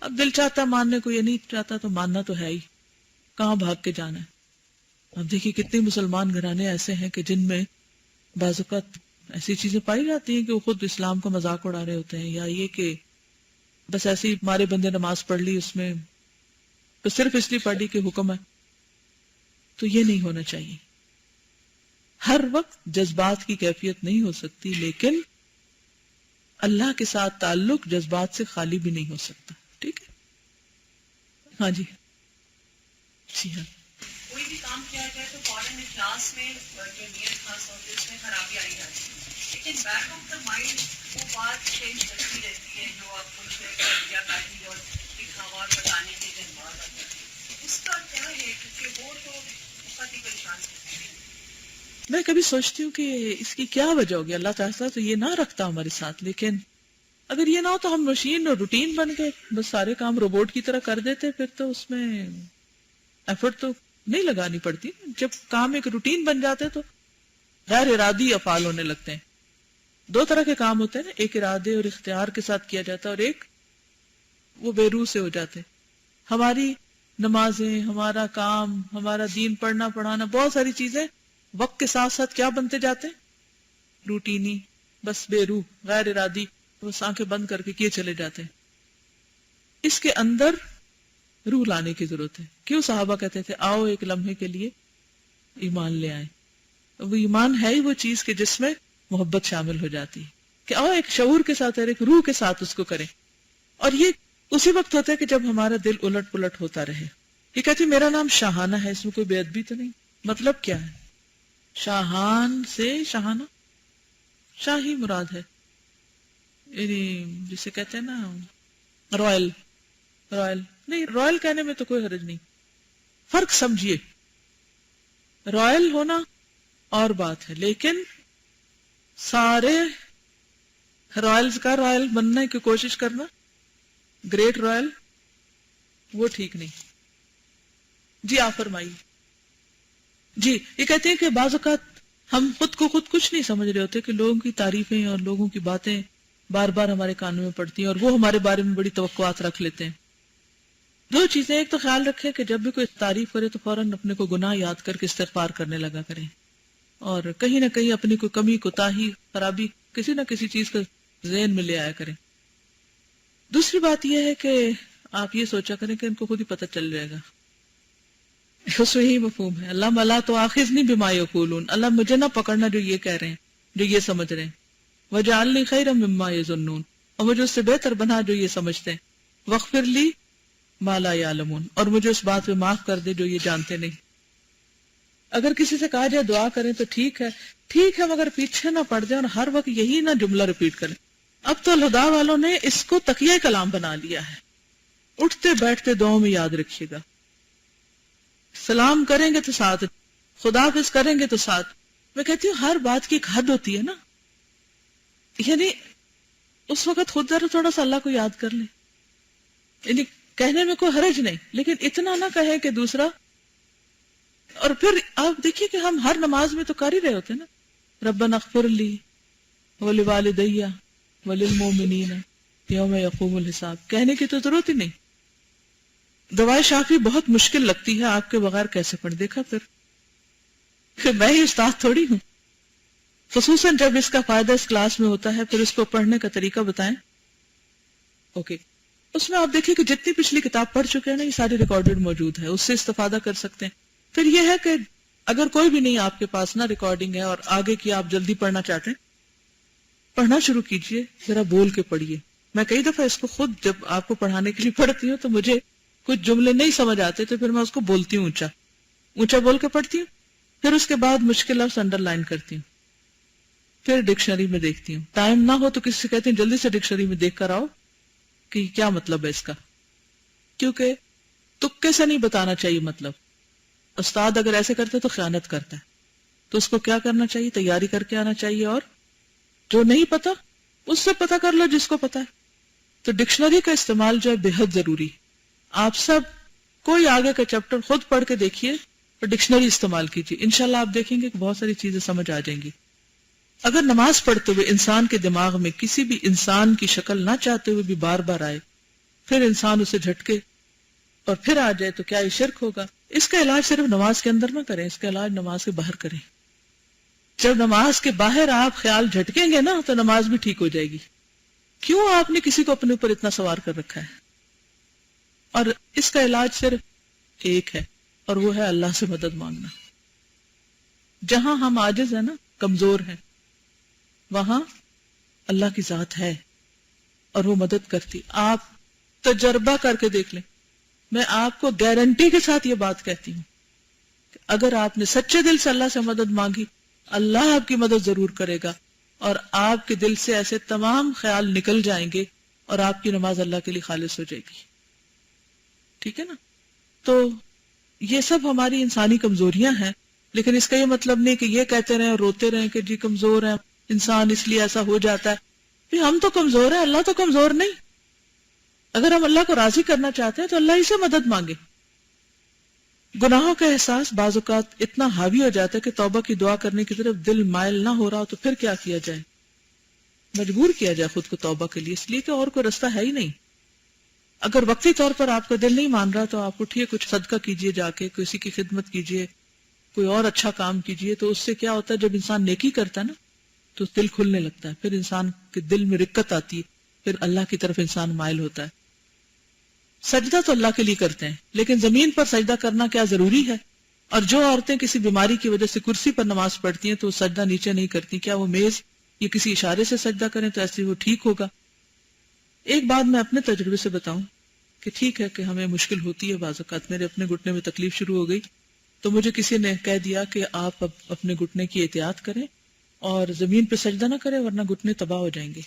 اب دل چاہتا ماننے کو، یہ نہیں چاہتا تو ماننا تو ہے ہی، کہاں بھاگ کے جانا ہے. اب دیکھیے کتنے مسلمان گھرانے ایسے ہیں کہ جن میں بعض اوقات ایسی چیزیں پائی جاتی ہیں کہ وہ خود اسلام کا مذاق اڑا رہے ہوتے ہیں، یا یہ کہ بس ایسی ہمارے بندے نماز پڑھ لی، اس میں تو صرف اس لیے پڑھ لی کہ حکم ہے. تو یہ نہیں ہونا چاہیے. ہر وقت جذبات کی کیفیت نہیں ہو سکتی، لیکن اللہ کے ساتھ تعلق جذبات سے خالی بھی نہیں ہو سکتا. ٹھیک ہے؟ ہاں جی ہاں. کوئی بھی کام کیا جائے تو فوراً اخلاص میں جو نیت خاص ہوتی ہے اس میں خرابی آئی جاتی ہے، لیکن بیک آف دا مائنڈ وہ بات چینج کرتی رہتی ہے جو آپ کو یا کاری اور دکھاوا اور بتانے کے جذبات آتے ہیں. اس کا کیا ہے؟ کیونکہ وہ تو بہت ہی پریشان کرتی ہے. میں کبھی سوچتی ہوں کہ اس کی کیا وجہ ہوگی. اللہ تعالیٰ تو یہ نہ رکھتا ہمارے ساتھ، لیکن اگر یہ نہ ہو تو ہم مشین اور روٹین بن گئے، بس سارے کام روبوٹ کی طرح کر دیتے، پھر تو اس میں ایفرٹ تو نہیں لگانی پڑتی. جب کام ایک روٹین بن جاتے تو غیر ارادی افعال ہونے لگتے ہیں. دو طرح کے کام ہوتے ہیں نا، ایک ارادے اور اختیار کے ساتھ کیا جاتا ہے اور ایک وہ بے روح سے ہو جاتے. ہماری نمازیں، ہمارا کام، ہمارا دین پڑھنا پڑھانا، بہت ساری چیزیں وقت کے ساتھ ساتھ کیا بنتے جاتے ہیں؟ روٹینی، بس بے روح، غیر ارادی، بس آنکھیں بند کر کے کیے چلے جاتے ہیں. اس کے اندر روح لانے کی ضرورت ہے. کیوں صحابہ کہتے تھے آؤ ایک لمحے کے لیے ایمان لے آئیں. وہ ایمان ہے ہی وہ چیز کہ جس میں محبت شامل ہو جاتی ہے، کہ آؤ ایک شعور کے ساتھ اور ایک روح کے ساتھ اس کو کریں. اور یہ اسی وقت ہوتا ہے کہ جب ہمارا دل الٹ پلٹ ہوتا رہے. یہ کہتی میرا نام شاہانہ ہے، اس میں کوئی بے ادبی تو نہیں. مطلب کیا ہے؟ شاہان سے شاہانہ، شاہی مراد ہے، یعنی جسے کہتے ہیں نا رائل. رائل نہیں، رائل کہنے میں تو کوئی حرج نہیں. فرق سمجھیے، رائل ہونا اور بات ہے، لیکن سارے رائلز کا رائل بننے کی کوشش کرنا، گریٹ رائل، وہ ٹھیک نہیں. جی آپ فرمائیے. جی یہ کہتے ہیں کہ بعض اوقات ہم خود کو خود کچھ نہیں سمجھ رہے ہوتے کہ لوگوں کی تعریفیں اور لوگوں کی باتیں بار بار ہمارے کانوں میں پڑتی ہیں اور وہ ہمارے بارے میں بڑی توقعات رکھ لیتے ہیں. دو چیزیں، ایک تو خیال رکھیں کہ جب بھی کوئی تعریف کرے تو فوراً اپنے کو گناہ یاد کر کے استغفار کرنے لگا کریں، اور کہیں نہ کہیں اپنی کوئی کمی، کوتاہی، خرابی کسی نہ کسی چیز کا ذہن میں لے آیا کریں. دوسری بات یہ ہے کہ آپ یہ سوچا کریں کہ ان کو خود ہی پتہ چل جائے گا. اس میں یہی مفہوم ہے، اللہ ملا تو آخذنی بما یقولون، اللہ مجھے نہ پکڑنا جو یہ کہہ رہے ہیں، جو یہ سمجھ رہے ہیں. وجعلنی خیرا مما یظنون، اور مجھے اس سے بہتر بنا جو یہ سمجھتے ہیں. واغفر لی ما لا یعلمون، اور مجھے اس بات پہ معاف کر دے جو یہ جانتے نہیں. اگر کسی سے کہا جائے دعا کریں تو ٹھیک ہے مگر پیچھے نہ پڑ جائیں اور ہر وقت یہی نہ جملہ ریپیٹ کریں. اب تو الہدا والوں نے اس کو تقیہ کلام بنا لیا ہے. اٹھتے بیٹھتے دعاؤں میں یاد رکھیے گا، سلام کریں گے تو ساتھ، خدا حافظ کریں گے تو ساتھ. میں کہتی ہوں ہر بات کی ایک حد ہوتی ہے نا، یعنی اس وقت خود ذرا تھوڑا سا اللہ کو یاد کر لیں. یعنی کہنے میں کوئی حرج نہیں، لیکن اتنا نہ کہیں کہ دوسرا. اور پھر آپ دیکھیے کہ ہم ہر نماز میں تو کر ہی رہے ہوتے ہیں نا، ربنا اغفر لی ولوالدی وللمؤمنین یوم یقوم الحساب. کہنے کی تو ضرورت ہی نہیں. دعائے شافی بہت مشکل لگتی ہے، آپ کے بغیر کیسے پڑھ. دیکھا پھر میں ہی استاد تھوڑی ہوں. خصوصاً جب اس کا فائدہ اس کلاس میں ہوتا ہے، پھر اس کو پڑھنے کا طریقہ بتائیں. اوکے، اس میں آپ دیکھیں کہ جتنی پچھلی کتاب پڑھ چکے ہیں نا، یہ ساری ریکارڈڈ موجود ہے، اس سے استفادہ کر سکتے ہیں. پھر یہ ہے کہ اگر کوئی بھی نہیں آپ کے پاس نا ریکارڈنگ ہے اور آگے کی آپ جلدی پڑھنا چاہتے ہیں، پڑھنا شروع کیجئے، ذرا بول کے پڑھیے. میں کئی دفعہ اس کو خود جب آپ کو پڑھانے کے لیے پڑھتی ہوں تو مجھے کچھ جملے نہیں سمجھ آتے تو پھر میں اس کو بولتی ہوں، اونچا بول کے پڑھتی ہوں. پھر اس کے بعد مشکل لفظ انڈر لائن کرتی ہوں، پھر ڈکشنری میں دیکھتی ہوں. ٹائم نہ ہو تو کسی سے کہتے ہیں جلدی سے ڈکشنری میں دیکھ کر آؤ کہ کیا مطلب ہے اس کا، کیونکہ تکے سے نہیں بتانا چاہیے مطلب. استاد اگر ایسے کرتے تو خیانت کرتا ہے. تو اس کو کیا کرنا چاہیے؟ تیاری کر کے آنا چاہیے، اور جو نہیں پتا اس سے پتا کر لو جس کو پتا ہے. تو ڈکشنری کا استعمال جو ہے بے حد ضروری. آپ سب کوئی آگے کا چیپٹر خود پڑھ کے دیکھیے اور ڈکشنری استعمال کیجیے، انشاءاللہ آپ دیکھیں گے کہ بہت ساری چیزیں سمجھ آ جائیں گی. اگر نماز پڑھتے ہوئے انسان کے دماغ میں کسی بھی انسان کی شکل نہ چاہتے ہوئے بھی بار بار آئے، پھر انسان اسے جھٹکے اور پھر آ جائے، تو کیا یہ شرک ہوگا؟ اس کا علاج صرف نماز کے اندر نہ کریں، اس کا علاج نماز کے باہر کریں. جب نماز کے باہر آپ خیال جھٹکیں گے نا تو نماز بھی ٹھیک ہو جائے گی. کیوں آپ نے کسی کو اپنے اوپر اتنا سوار کر رکھا ہے؟ اور اس کا علاج صرف ایک ہے، اور وہ ہے اللہ سے مدد مانگنا. جہاں ہم عاجز ہیں نا، کمزور ہیں، وہاں اللہ کی ذات ہے اور وہ مدد کرتی. آپ تجربہ کر کے دیکھ لیں. میں آپ کو گارنٹی کے ساتھ یہ بات کہتی ہوں کہ اگر آپ نے سچے دل سے اللہ سے مدد مانگی، اللہ آپ کی مدد ضرور کرے گا، اور آپ کے دل سے ایسے تمام خیال نکل جائیں گے اور آپ کی نماز اللہ کے لیے خالص ہو جائے گی. ٹھیک ہے نا؟ تو یہ سب ہماری انسانی کمزوریاں ہیں، لیکن اس کا یہ مطلب نہیں کہ یہ کہتے رہیں اور روتے رہیں کہ جی کمزور ہیں انسان اس لیے ایسا ہو جاتا ہے. ہم تو کمزور ہیں، اللہ تو کمزور نہیں. اگر ہم اللہ کو راضی کرنا چاہتے ہیں تو اللہ ہی سے مدد مانگے. گناہوں کا احساس بعض اوقات اتنا حاوی ہو جاتا ہے کہ توبہ کی دعا کرنے کی طرف دل مائل نہ ہو رہا ہو تو پھر کیا کیا جائے؟ مجبور کیا جائے خود کو توبہ کے لیے، اس لیے کہ اور کوئی رستہ ہے ہی نہیں. اگر وقتی طور پر آپ کا دل نہیں مان رہا تو آپ اٹھیے، کچھ صدقہ کیجئے، جا کے کسی کی خدمت کیجئے، کوئی اور اچھا کام کیجئے. تو اس سے کیا ہوتا ہے، جب انسان نیکی کرتا ہے نا تو دل کھلنے لگتا ہے، پھر انسان کے دل میں رقت آتی ہے، پھر اللہ کی طرف انسان مائل ہوتا ہے. سجدہ تو اللہ کے لیے کرتے ہیں، لیکن زمین پر سجدہ کرنا کیا ضروری ہے؟ اور جو عورتیں کسی بیماری کی وجہ سے کرسی پر نماز پڑھتی ہیں تو وہ سجدہ نیچے نہیں کرتی، کیا وہ میز یا کسی اشارے سے سجدہ کریں تو ایسے وہ ٹھیک ہوگا؟ ایک بات میں اپنے تجربے سے بتاؤں کہ ٹھیک ہے کہ ہمیں مشکل ہوتی ہے بعض اوقات. میرے اپنے گھٹنے میں تکلیف شروع ہو گئی تو مجھے کسی نے کہہ دیا کہ آپ اب اپنے گھٹنے کی احتیاط کریں اور زمین پہ سجدہ نہ کریں ورنہ گھٹنے تباہ ہو جائیں گے.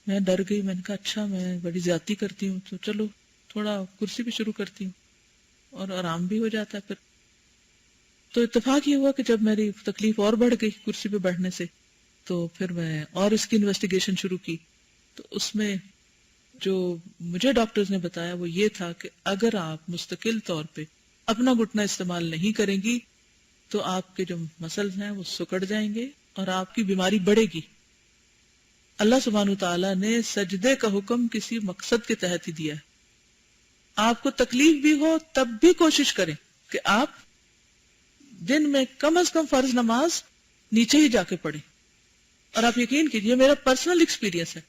میں ڈر گئی، میں نے کہا اچھا میں بڑی زیادتی کرتی ہوں تو چلو تھوڑا کرسی پہ شروع کرتی ہوں اور آرام بھی ہو جاتا ہے. پھر تو اتفاق یہ ہوا کہ جب میری تکلیف اور بڑھ گئی کرسی پہ بیٹھنے سے تو پھر میں اور اس کی انویسٹیگیشن شروع کی. تو اس میں جو مجھے ڈاکٹرز نے بتایا وہ یہ تھا کہ اگر آپ مستقل طور پہ اپنا گھٹنا استعمال نہیں کریں گی تو آپ کے جو مسلز ہیں وہ سکڑ جائیں گے اور آپ کی بیماری بڑھے گی. اللہ سبحانہ تعالیٰ نے سجدے کا حکم کسی مقصد کے تحت ہی دیا ہے. آپ کو تکلیف بھی ہو تب بھی کوشش کریں کہ آپ دن میں کم از کم فرض نماز نیچے ہی جا کے پڑھیں. اور آپ یقین کیجئے میرا پرسنل ایکسپیرینس ہے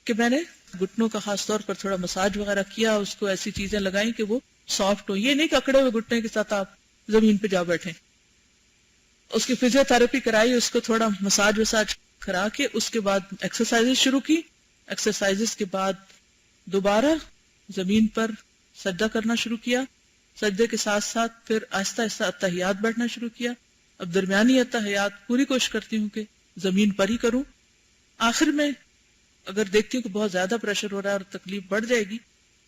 کہ میں نے گھٹنوں کا خاص طور پر تھوڑا مساج وغیرہ کیا, اس کو ایسی چیزیں لگائیں کہ وہ سافٹ ہو. یہ نہیں کہ اکڑے ہوئے گھٹنے کے ساتھ آپ زمین پہ جا بیٹھیں. اس کی فزیو تھراپی کرائی, اس کو تھوڑا مساج وساج کرا کے اس کے بعد ایکسرسائز شروع کی. ایکسرسائز کے بعد دوبارہ زمین پر سجدہ کرنا شروع کیا. سجدے کے ساتھ ساتھ پھر آہستہ آہستہ اتحیات بیٹھنا شروع کیا. اب درمیانی اتحیات پوری کوشش کرتی ہوں کہ زمین پر ہی کروں. آخر میں اگر دیکھتی ہوں کہ بہت زیادہ پریشر ہو رہا ہے اور تکلیف بڑھ جائے گی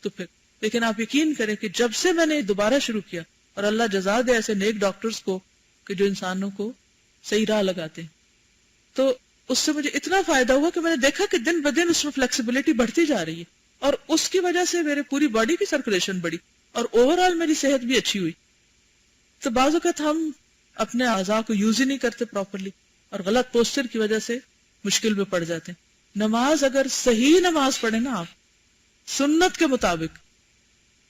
تو پھر, لیکن آپ یقین کریں کہ جب سے میں نے دوبارہ شروع کیا, اور اللہ جزا دے ایسے نیک ڈاکٹرز کو کہ جو انسانوں کو صحیح راہ لگاتے ہیں, تو اس سے مجھے اتنا فائدہ ہوا کہ میں نے دیکھا کہ دن بدن اس میں فلیکسیبلٹی بڑھتی جا رہی ہے, اور اس کی وجہ سے میرے پوری باڈی کی سرکولیشن بڑھی اور اوور آل میری صحت بھی اچھی ہوئی. تو بعض اوقات ہم اپنے اعضاء کو یوز ہی نہیں کرتے پراپرلی, اور غلط پوسچر کی وجہ سے مشکل میں پڑ جاتے ہیں. نماز اگر صحیح نماز پڑھیں نا آپ سنت کے مطابق,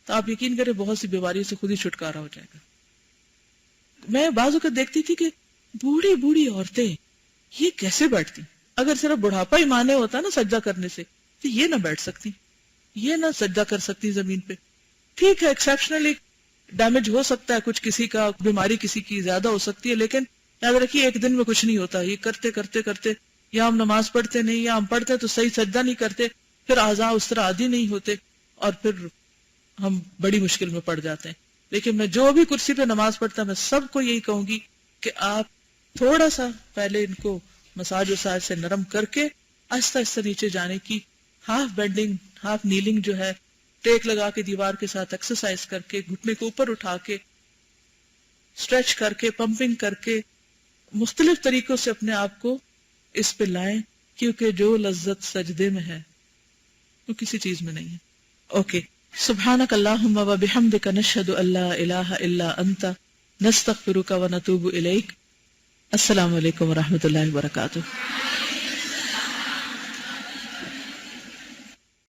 تو آپ یقین کریں بہت سی بیماریوں سے خود ہی چھٹکارا ہو جائے گا. میں بعض اوقات دیکھتی تھی کہ بوڑھی بوڑھی عورتیں یہ کیسے بیٹھتی. اگر صرف بڑھاپا ہی مانے ہوتا نا سجدہ کرنے سے تو یہ نہ بیٹھ سکتی, یہ نہ سجدہ کر سکتی زمین پہ. ٹھیک ہے ایکسیپشنلی ڈیمیج ہو سکتا ہے کچھ, کسی کا بیماری کسی کی زیادہ ہو سکتی ہے, لیکن یاد رکھیے ایک دن میں کچھ نہیں ہوتا. یہ کرتے کرتے کرتے یا ہم نماز پڑھتے نہیں, یا ہم پڑھتے تو صحیح سجدہ نہیں کرتے, پھر اعضاء اس طرح عادی نہیں ہوتے اور پھر ہم بڑی مشکل میں پڑ جاتے ہیں. لیکن میں جو بھی کرسی پہ نماز پڑھتا میں سب کو یہی کہوں گی کہ آپ تھوڑا سا پہلے ان کو مساج وساج سے نرم کر کے آہستہ آہستہ نیچے جانے کی, ہاف بینڈنگ ہاف نیلنگ جو ہے, ٹیک لگا کے دیوار کے ساتھ ایکسرسائز کر کے, گھٹنے کو اوپر اٹھا کے, اسٹریچ کر کے, پمپنگ کر کے, مختلف طریقوں سے اپنے آپ کو اس پہ لائیں, کیونکہ جو لذت سجدے میں ہے وہ کسی چیز میں نہیں ہے. اوکے, سبحانک اللہم و بحمدک نشہد ان لا الہ الا انت نستغفرک و نتوب الیک. السلام علیکم و رحمۃ اللہ وبرکاتہ.